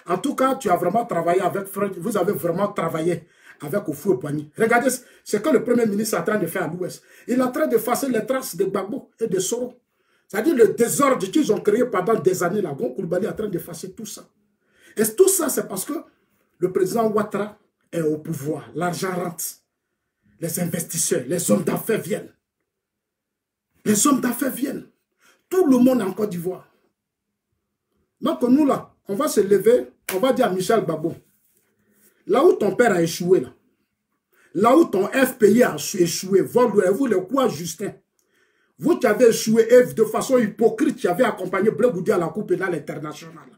Speaker 1: En tout cas, tu as vraiment travaillé avec Fred. Vous avez vraiment travaillé avec Houphouët-Boigny. Regardez ce que le Premier ministre est en train de faire à l'ouest. Il est en train de effacer les traces de Gbagbo et de Soro. C'est-à-dire le désordre qu'ils ont créé pendant des années. Là, Gon Coulibaly est en train d'effacer tout ça. Et tout ça, c'est parce que le président Ouattara est au pouvoir. L'argent rentre. Les investisseurs, les hommes d'affaires viennent. Les hommes d'affaires viennent. Tout le monde est en Côte d'Ivoire. Donc nous là, on va se lever, on va dire à Michel Gbagbo, là où ton père a échoué, là où ton FPI a échoué, vous le quoi Justin, vous qui avez échoué et de façon hypocrite, qui avez accompagné Blé Goudé à la Cour pénale internationale.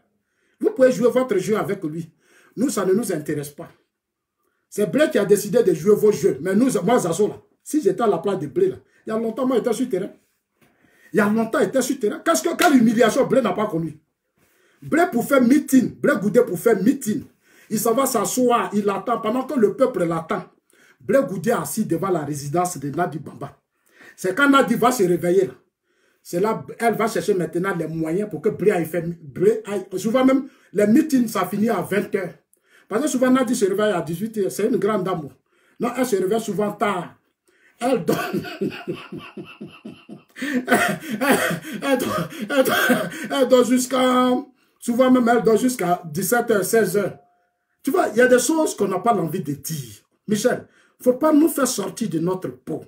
Speaker 1: Vous pouvez jouer votre jeu avec lui. Nous, ça ne nous intéresse pas. C'est Blé qui a décidé de jouer vos jeux. Mais nous, moi, Zazo, là, si j'étais à la place de Blé, là, il y a longtemps, moi, j'étais sur le terrain. Il y a longtemps, j'étais sur le terrain. Quelle humiliation Blé n'a pas connu. Blé pour faire meeting, Blé Goudé pour faire meeting. Il s'en va s'asseoir, il attend. Pendant que le peuple l'attend, Blé Goudé est assis devant la résidence de Nadi Bamba. C'est quand Nadi va se réveiller, là. C'est là, elle va chercher maintenant les moyens pour que Blé aille faire. Souvent même, les meetings, ça finit à 20 h. Parce que souvent, Nadi se réveille à 18 h. C'est une grande dame. Non, elle se réveille souvent tard. Elle donne. Elle donne jusqu'à. Souvent même, elle donne jusqu'à 17 h, 16 h. Tu vois, il y a des choses qu'on n'a pas l'envie de dire. Michel, il ne faut pas nous faire sortir de notre peau.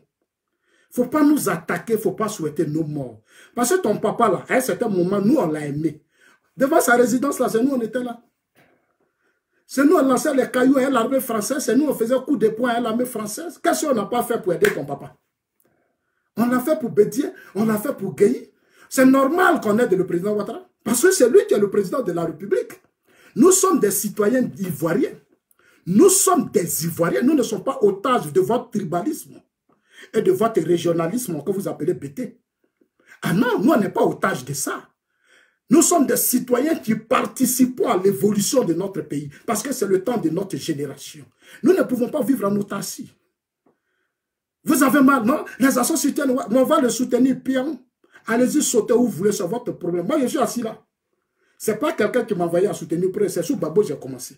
Speaker 1: Il ne faut pas nous attaquer, il ne faut pas souhaiter nos morts. Parce que ton papa, là, à un certain moment, nous, on l'a aimé. Devant sa résidence, là, c'est nous, on était là. C'est nous, on lançait les cailloux à l'armée française. C'est nous, on faisait coup de poing à l'armée française. Qu'est-ce qu'on n'a pas fait pour aider ton papa? On l'a fait pour Bédier, on l'a fait pour Gueye. C'est normal qu'on aide le président Ouattara. Parce que c'est lui qui est le président de la République. Nous sommes des citoyens ivoiriens. Nous sommes des Ivoiriens. Nous ne sommes pas otages de votre tribalisme et de votre régionalisme que vous appelez BT. Ah non, nous, on n'est pas otages de ça. Nous sommes des citoyens qui participons à l'évolution de notre pays parce que c'est le temps de notre génération. Nous ne pouvons pas vivre en autarcie. Vous avez mal, non? Les associés, on va le soutenir, Pierre. Allez-y, sautez où vous voulez sur votre problème. Moi, je suis assis là. Ce n'est pas quelqu'un qui m'a envoyé à soutenir, c'est sous Babo que j'ai commencé.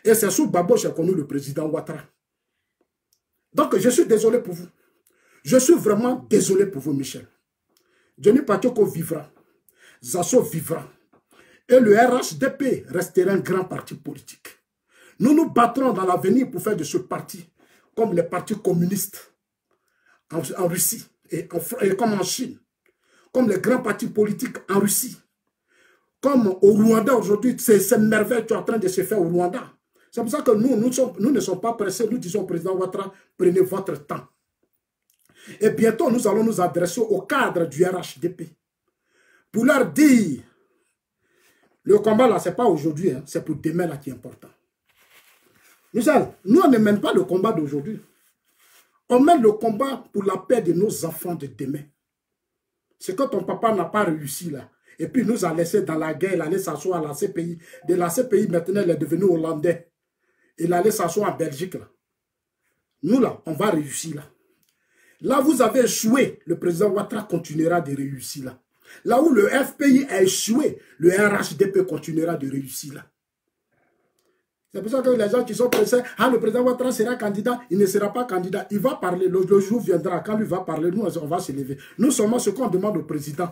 Speaker 1: Et c'est sous Babo que j'ai connu le président Ouattara. Donc, je suis désolé pour vous. Je suis vraiment désolé pour vous, Michel. Johnny Pacheco vivra. Zasso vivra. Et le RHDP restera un grand parti politique. Nous nous battrons dans l'avenir pour faire de ce parti comme les partis communistes en Russie et comme en Chine, comme les grands partis politiques en Russie, comme au Rwanda aujourd'hui, c'est merveille qui est en train de se faire au Rwanda. C'est pour ça que nous ne sommes pas pressés. Nous disons au président Ouattara, prenez votre temps. Et bientôt, nous allons nous adresser au cadre du RHDP pour leur dire, le combat là, ce n'est pas aujourd'hui, hein, c'est pour demain là qui est important. Michel, nous on ne mène pas le combat d'aujourd'hui. On mène le combat pour la paix de nos enfants de demain. C'est que ton papa n'a pas réussi là. Et puis il nous a laissé dans la guerre, il allait s'asseoir à la CPI. De la CPI, maintenant, il est devenu hollandais. Il allait s'asseoir en Belgique là. Nous là, on va réussir là. Là, vous avez échoué, le président Ouattara continuera de réussir là. Là où le FPI a échoué, le RHDP continuera de réussir là. C'est pour ça que les gens qui sont pressés, ah, le président Ouattara sera candidat, il ne sera pas candidat. Il va parler, le jour viendra, quand lui va parler, nous, on va se lever. Nous, seulement, ce qu'on demande au président,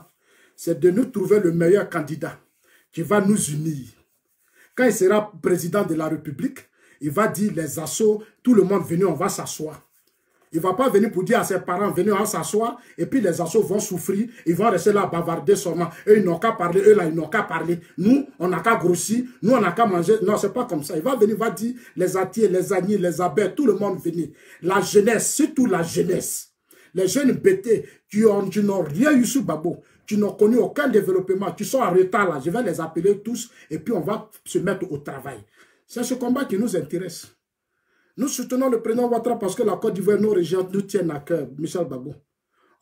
Speaker 1: c'est de nous trouver le meilleur candidat qui va nous unir. Quand il sera président de la République, il va dire les assauts, tout le monde venu, on va s'asseoir. Il ne va pas venir pour dire à ses parents, venez, on va s'asseoir, et puis les assauts vont souffrir, ils vont rester là, bavarder seulement. Eux, ils n'ont qu'à parler, eux, là, ils n'ont qu'à parler. Nous, on n'a qu'à grossir, nous, on n'a qu'à manger. Non, ce n'est pas comme ça. Il va venir, il va dire, les atiers, les agniers, les abeilles, tout le monde venir. La jeunesse, surtout la jeunesse. Les jeunes bêtés qui n'ont rien eu sur Babo, qui n'ont connu aucun développement, qui sont en retard là, je vais les appeler tous, et puis on va se mettre au travail. C'est ce combat qui nous intéresse. Nous soutenons le président Ouattara parce que la Côte d'Ivoire, nos régions nous tiennent à cœur, Michel Babo.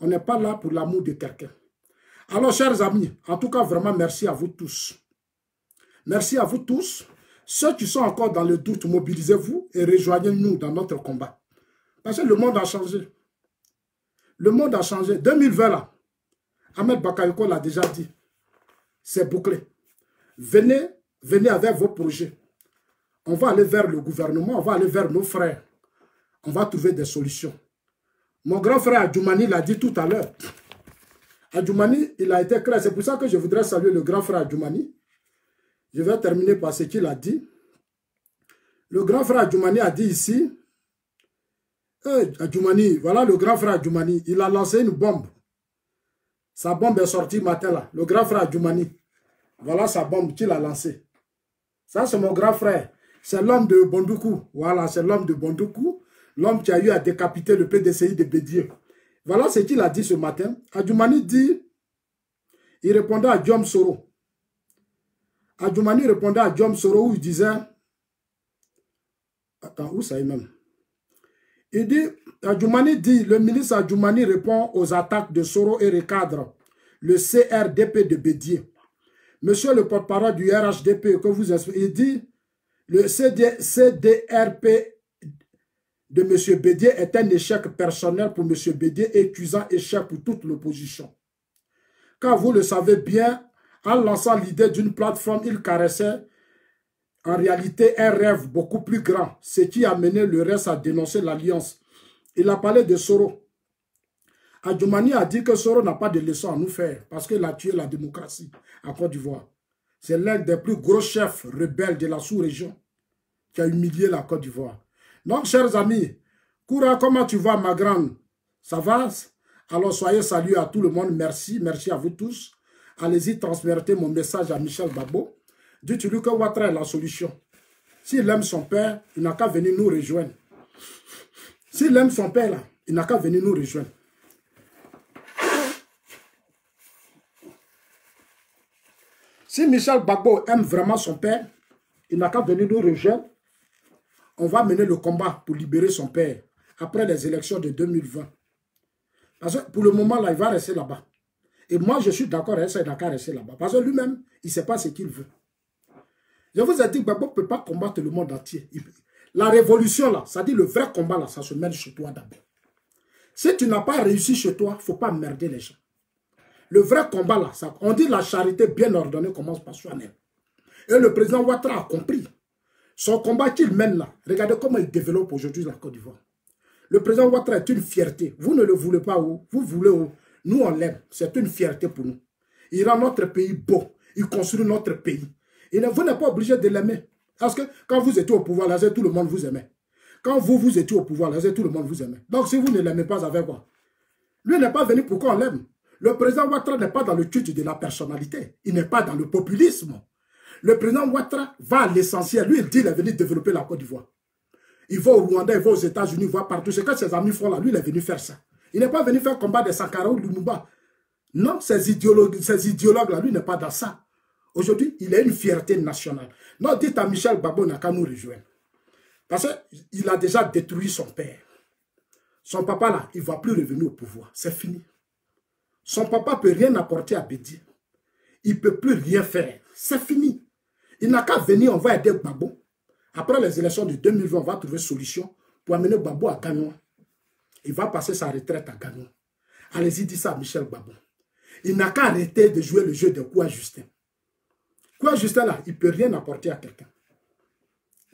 Speaker 1: On n'est pas là pour l'amour de quelqu'un. Alors, chers amis, en tout cas, vraiment, merci à vous tous. Merci à vous tous. Ceux qui sont encore dans le doute, mobilisez-vous et rejoignez-nous dans notre combat. Parce que le monde a changé. Le monde a changé. 2020, là, Ahmed Bakayoko l'a déjà dit. C'est bouclé. Venez avec vos projets. On va aller vers le gouvernement, on va aller vers nos frères. On va trouver des solutions. Mon grand frère Adjoumani l'a dit tout à l'heure. Adjoumani, il a été clair. C'est pour ça que je voudrais saluer le grand frère Adjoumani. Je vais terminer par ce qu'il a dit. Le grand frère Adjoumani a dit ici, Adjoumani, voilà le grand frère Adjoumani, il a lancé une bombe. Sa bombe est sortie matin là. Le grand frère Adjoumani, voilà sa bombe qu'il a lancée. Ça, c'est mon grand frère. C'est l'homme de Bondoukou. Voilà, c'est l'homme de Bondoukou. L'homme qui a eu à décapiter le PDCI de Bédié. Voilà ce qu'il a dit ce matin. Adjoumani dit, il répondait à Diom Soro. Adjoumani répondait à Diom Soro où il disait, attends, où ça est même? Il dit, Adjoumani dit, le ministre Adjoumani répond aux attaques de Soro et recadre le CRDP de Bédié. Monsieur le porte-parole du RHDP, que vous expliquez, il dit, le CDRP de M. Bédié est un échec personnel pour M. Bédié et cuisant échec pour toute l'opposition. Car vous le savez bien, en lançant l'idée d'une plateforme, il caressait en réalité un rêve beaucoup plus grand, ce qui a mené le reste à dénoncer l'alliance. Il a parlé de Soro. Adjoumani a dit que Soro n'a pas de leçon à nous faire parce qu'il a tué la démocratie en Côte d'Ivoire. C'est l'un des plus gros chefs rebelles de la sous-région qui a humilié la Côte d'Ivoire. Donc, chers amis, Koura, comment tu vas, ma grande? Ça va? Alors, soyez salués à tout le monde. Merci, merci à vous tous. Allez-y, transmettez mon message à Michel Babo. Dites-lui que Ouattara est la solution. S'il aime son père, il n'a qu'à venir nous rejoindre. S'il aime son père, là, il n'a qu'à venir nous rejoindre. Si Michel Babo aime vraiment son père, il n'a qu'à venir nous rejoindre. On va mener le combat pour libérer son père après les élections de 2020. Parce que pour le moment, là, il va rester là-bas. Et moi, je suis d'accord avec ça, il n'a qu'à rester là-bas. Parce que lui-même, il ne sait pas ce qu'il veut. Je vous ai dit que Babo ne peut pas combattre le monde entier. La révolution, là, ça dit le vrai combat, là, ça se mène chez toi d'abord. Si tu n'as pas réussi chez toi, il ne faut pas merder les gens. Le vrai combat, là, ça, on dit la charité bien ordonnée commence par soi-même. Et le président Ouattara a compris. Son combat qu'il mène là, regardez comment il développe aujourd'hui la Côte d'Ivoire. Le président Ouattara est une fierté. Vous ne le voulez pas où? Vous voulez où? Nous, on l'aime. C'est une fierté pour nous. Il rend notre pays beau. Il construit notre pays. Et vous n'êtes pas obligé de l'aimer. Parce que quand vous étiez au pouvoir, là, tout le monde vous aimait. Quand vous étiez au pouvoir, là, tout le monde vous aimait. Donc, si vous ne l'aimez pas, avec quoi? Lui n'est pas venu pour qu'on l'aime. Le président Ouattara n'est pas dans le culte de la personnalité. Il n'est pas dans le populisme. Le président Ouattara va à l'essentiel. Lui, il dit qu'il est venu développer la Côte d'Ivoire. Il va au Rwanda, il va aux États-Unis, il va partout. Ce que ses amis font là, lui, il est venu faire ça. Il n'est pas venu faire combat de Sankara ou Lumumba. Non, ces idéologues-là, lui n'est pas dans ça. Aujourd'hui, il a une fierté nationale. Non, dites à Michel Gbagbo n'a qu'à nous rejoindre. Parce qu'il a déjà détruit son père. Son papa là, il ne va plus revenir au pouvoir. C'est fini. Son papa ne peut rien apporter à Bédi. Il ne peut plus rien faire. C'est fini. Il n'a qu'à venir, on va aider Gbagbo. Après les élections de 2020, on va trouver solution pour amener Gbagbo à Gagnon. Il va passer sa retraite à Gagnon. Allez-y, dites ça à Michel Gbagbo. Il n'a qu'à arrêter de jouer le jeu de Kouya Justin. Kouya Justin là, il ne peut rien apporter à quelqu'un.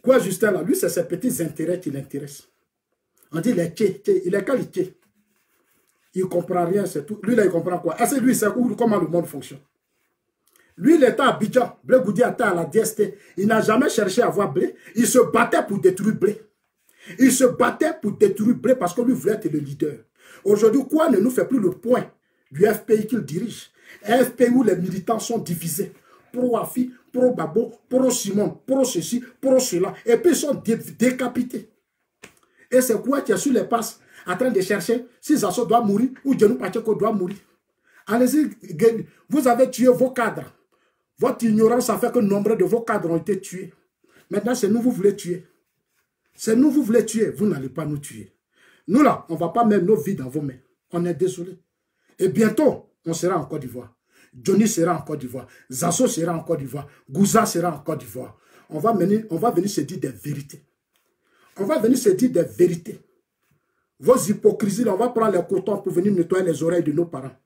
Speaker 1: Kouya Justin là, lui, c'est ses petits intérêts qui l'intéressent. On dit les tchés, il est qualifié. Il ne comprend rien, c'est tout. Lui là, il comprend quoi? Est-ce que lui, c'est comment le monde fonctionne? Lui, il était à Abidjan. Blé Goudi était à la DST. Il n'a jamais cherché à avoir Blé. Il se battait pour détruire Blé. Il se battait pour détruire Blé parce que lui voulait être le leader. Aujourd'hui, quoi ne nous fait plus le point du FPI qu'il dirige? Un FPI où les militants sont divisés. Pro-Afi, pro-Babo, pro-Simon, pro-ceci, pro-cela. Et puis ils sont décapités. Et c'est quoi qui est sur les passes en train de chercher si Zasso doit mourir ou Djenou Pacheko doit mourir. Allez-y, vous avez tué vos cadres. Votre ignorance a fait que nombre de vos cadres ont été tués. Maintenant, c'est nous vous voulez tuer. C'est nous vous voulez tuer. Vous n'allez pas nous tuer. Nous là, on ne va pas mettre nos vies dans vos mains. On est désolé. Et bientôt, on sera en Côte d'Ivoire. Johnny sera en Côte d'Ivoire. Zasso sera en Côte d'Ivoire. Gouza sera en Côte d'Ivoire. On va venir se dire des vérités. On va venir se dire des vérités. Vos hypocrisies, là, on va prendre les cotons pour venir nettoyer les oreilles de nos parents.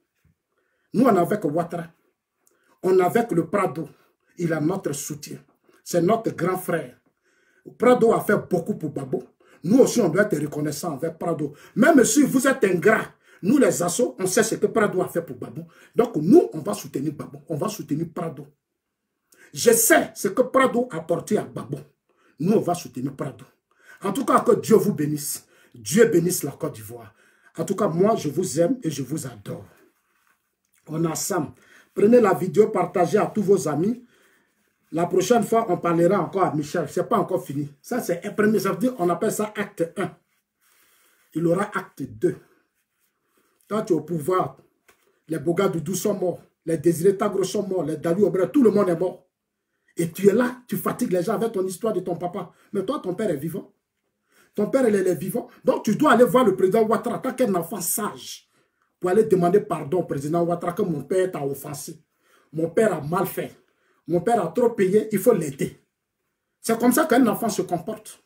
Speaker 1: Nous, on est avec Ouattara. On est avec le Prado. Il a notre soutien. C'est notre grand frère. Prado a fait beaucoup pour Babo. Nous aussi, on doit être reconnaissants avec Prado. Même si vous êtes ingrats, nous les assos, on sait ce que Prado a fait pour Babo. Donc nous, on va soutenir Babo. On va soutenir Prado. Je sais ce que Prado a apporté à Babo. Nous, on va soutenir Prado. En tout cas, que Dieu vous bénisse. Dieu bénisse la Côte d'Ivoire. En tout cas, moi, je vous aime et je vous adore. On a Sam. Prenez la vidéo, partagez à tous vos amis. La prochaine fois, on parlera encore à Michel. Ce n'est pas encore fini. Ça, c'est un premier. Ça veut dire on appelle ça acte 1. Il aura acte 2. Quand tu es au pouvoir, les Bogadoudou sont morts. Les Désiré Tagro sont morts. Les Dalou Obra, tout le monde est mort. Et tu es là, tu fatigues les gens avec ton histoire de ton papa. Mais toi, ton père est vivant. Ton père, il est vivant. Donc, tu dois aller voir le président Ouattara. Tant qu'un enfant sage, pour aller demander pardon au président Ouattara que mon père t'a offensé. Mon père a mal fait. Mon père a trop payé, il faut l'aider. C'est comme ça qu'un enfant se comporte.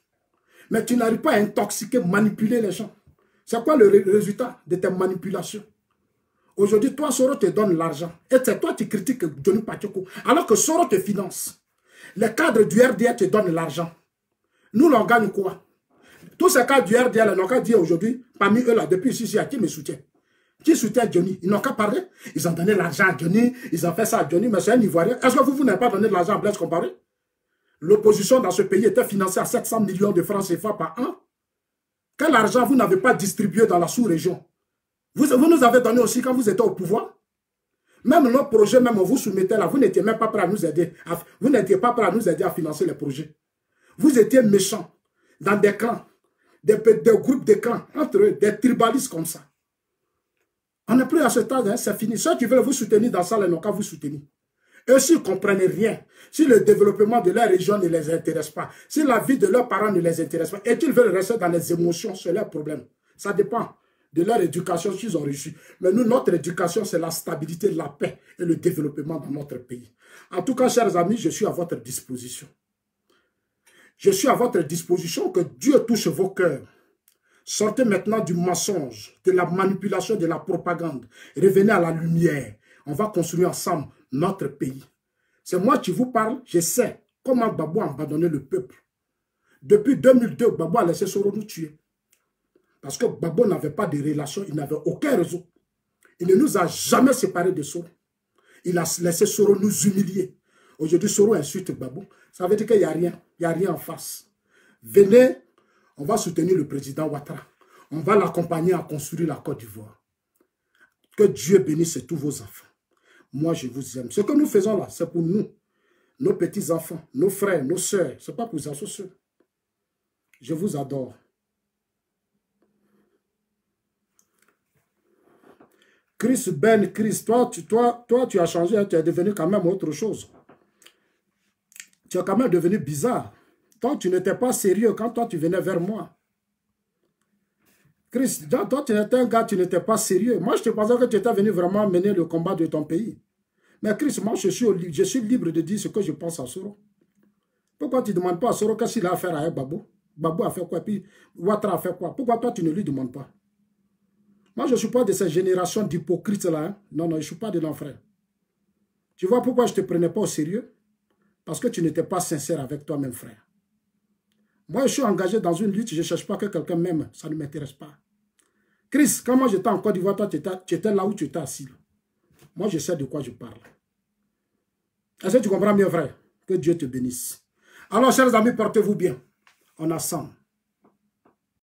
Speaker 1: Mais tu n'arrives pas à intoxiquer, manipuler les gens. C'est quoi le résultat de tes manipulations? Aujourd'hui, toi, Soro te donne l'argent. Et c'est toi qui critiques Johnny Pacheko. Alors que Soro te finance. Les cadres du RDA te donnent l'argent. Nous, on gagne quoi? Tous ces cadres du RDA, ils n'ont qu'à dire aujourd'hui, parmi eux, là, depuis ici, qui me soutient? Qui soutient Johnny? Ils n'ont qu'à parler. Ils ont donné l'argent à Johnny. Ils ont fait ça à Johnny, mais c'est un Ivoirien. Est-ce que vous n'avez pas donné de l'argent à Blaise Compaoré? L'opposition dans ce pays était financée à 700 millions de francs CFA par an. Quel argent vous n'avez pas distribué dans la sous-région? Vous nous avez donné aussi quand vous étiez au pouvoir. Même nos projets, même on vous soumettait là, vous n'étiez même pas prêt à nous aider. Vous n'étiez pas prêt à nous aider à financer les projets. Vous étiez méchants dans des clans, des groupes de clans, entre eux, des tribalistes comme ça. On n'est plus à ce stade, hein, c'est fini. Ceux qui veulent vous soutenir dans ça, ils n'ont qu'à vous soutenir. Eux, s'ils ne comprennent rien, si le développement de leur région ne les intéresse pas, si la vie de leurs parents ne les intéresse pas, et qu'ils veulent rester dans les émotions, c'est leur problème. Ça dépend de leur éducation qu'ils ont reçue. Mais nous, notre éducation, c'est la stabilité, la paix et le développement dans notre pays. En tout cas, chers amis, je suis à votre disposition. Je suis à votre disposition, que Dieu touche vos cœurs. Sortez maintenant du mensonge, de la manipulation, de la propagande. Revenez à la lumière. On va construire ensemble notre pays. C'est moi qui vous parle. Je sais comment Gbagbo a abandonné le peuple. Depuis 2002, Gbagbo a laissé Soro nous tuer. Parce que Gbagbo n'avait pas de relation, il n'avait aucun réseau. Il ne nous a jamais séparés de Soro. Il a laissé Soro nous humilier. Aujourd'hui, Soro insulte Gbagbo. Ça veut dire qu'il n'y a rien. Il n'y a rien en face. Venez, On va soutenir le président Ouattara. On va l'accompagner à construire la Côte d'Ivoire. Que Dieu bénisse tous vos enfants. Moi, je vous aime. Ce que nous faisons là, c'est pour nous. Nos petits-enfants, nos frères, nos soeurs. Ce n'est pas pour les associés. Je vous adore. Chris Ben, Chris, toi, tu as changé, tu es devenu quand même autre chose. Tu es quand même devenu bizarre. Toi, tu n'étais pas sérieux quand toi, tu venais vers moi. Chris, toi, tu étais un gars, tu n'étais pas sérieux. Moi, je te pensais que tu étais venu vraiment mener le combat de ton pays. Mais Chris, moi, je suis libre de dire ce que je pense à Soro. Pourquoi tu ne demandes pas à Soro qu'est-ce qu'il a à faire avec Babou? Babou a fait quoi? Puis Ouattara a fait quoi? Pourquoi toi, tu ne lui demandes pas? Moi, je ne suis pas de cette génération d'hypocrites-là. Hein? Non, je ne suis pas de l'enfant. Tu vois pourquoi je ne te prenais pas au sérieux? Parce que tu n'étais pas sincère avec toi-même, frère. Moi, je suis engagé dans une lutte. Je ne cherche pas que quelqu'un m'aime. Ça ne m'intéresse pas. Chris, quand moi j'étais en Côte d'Ivoire, toi, tu étais là où tu étais assis. Moi, je sais de quoi je parle. Est-ce que tu comprends bien, frère? Que Dieu te bénisse. Alors, chers amis, portez-vous bien. On assemble.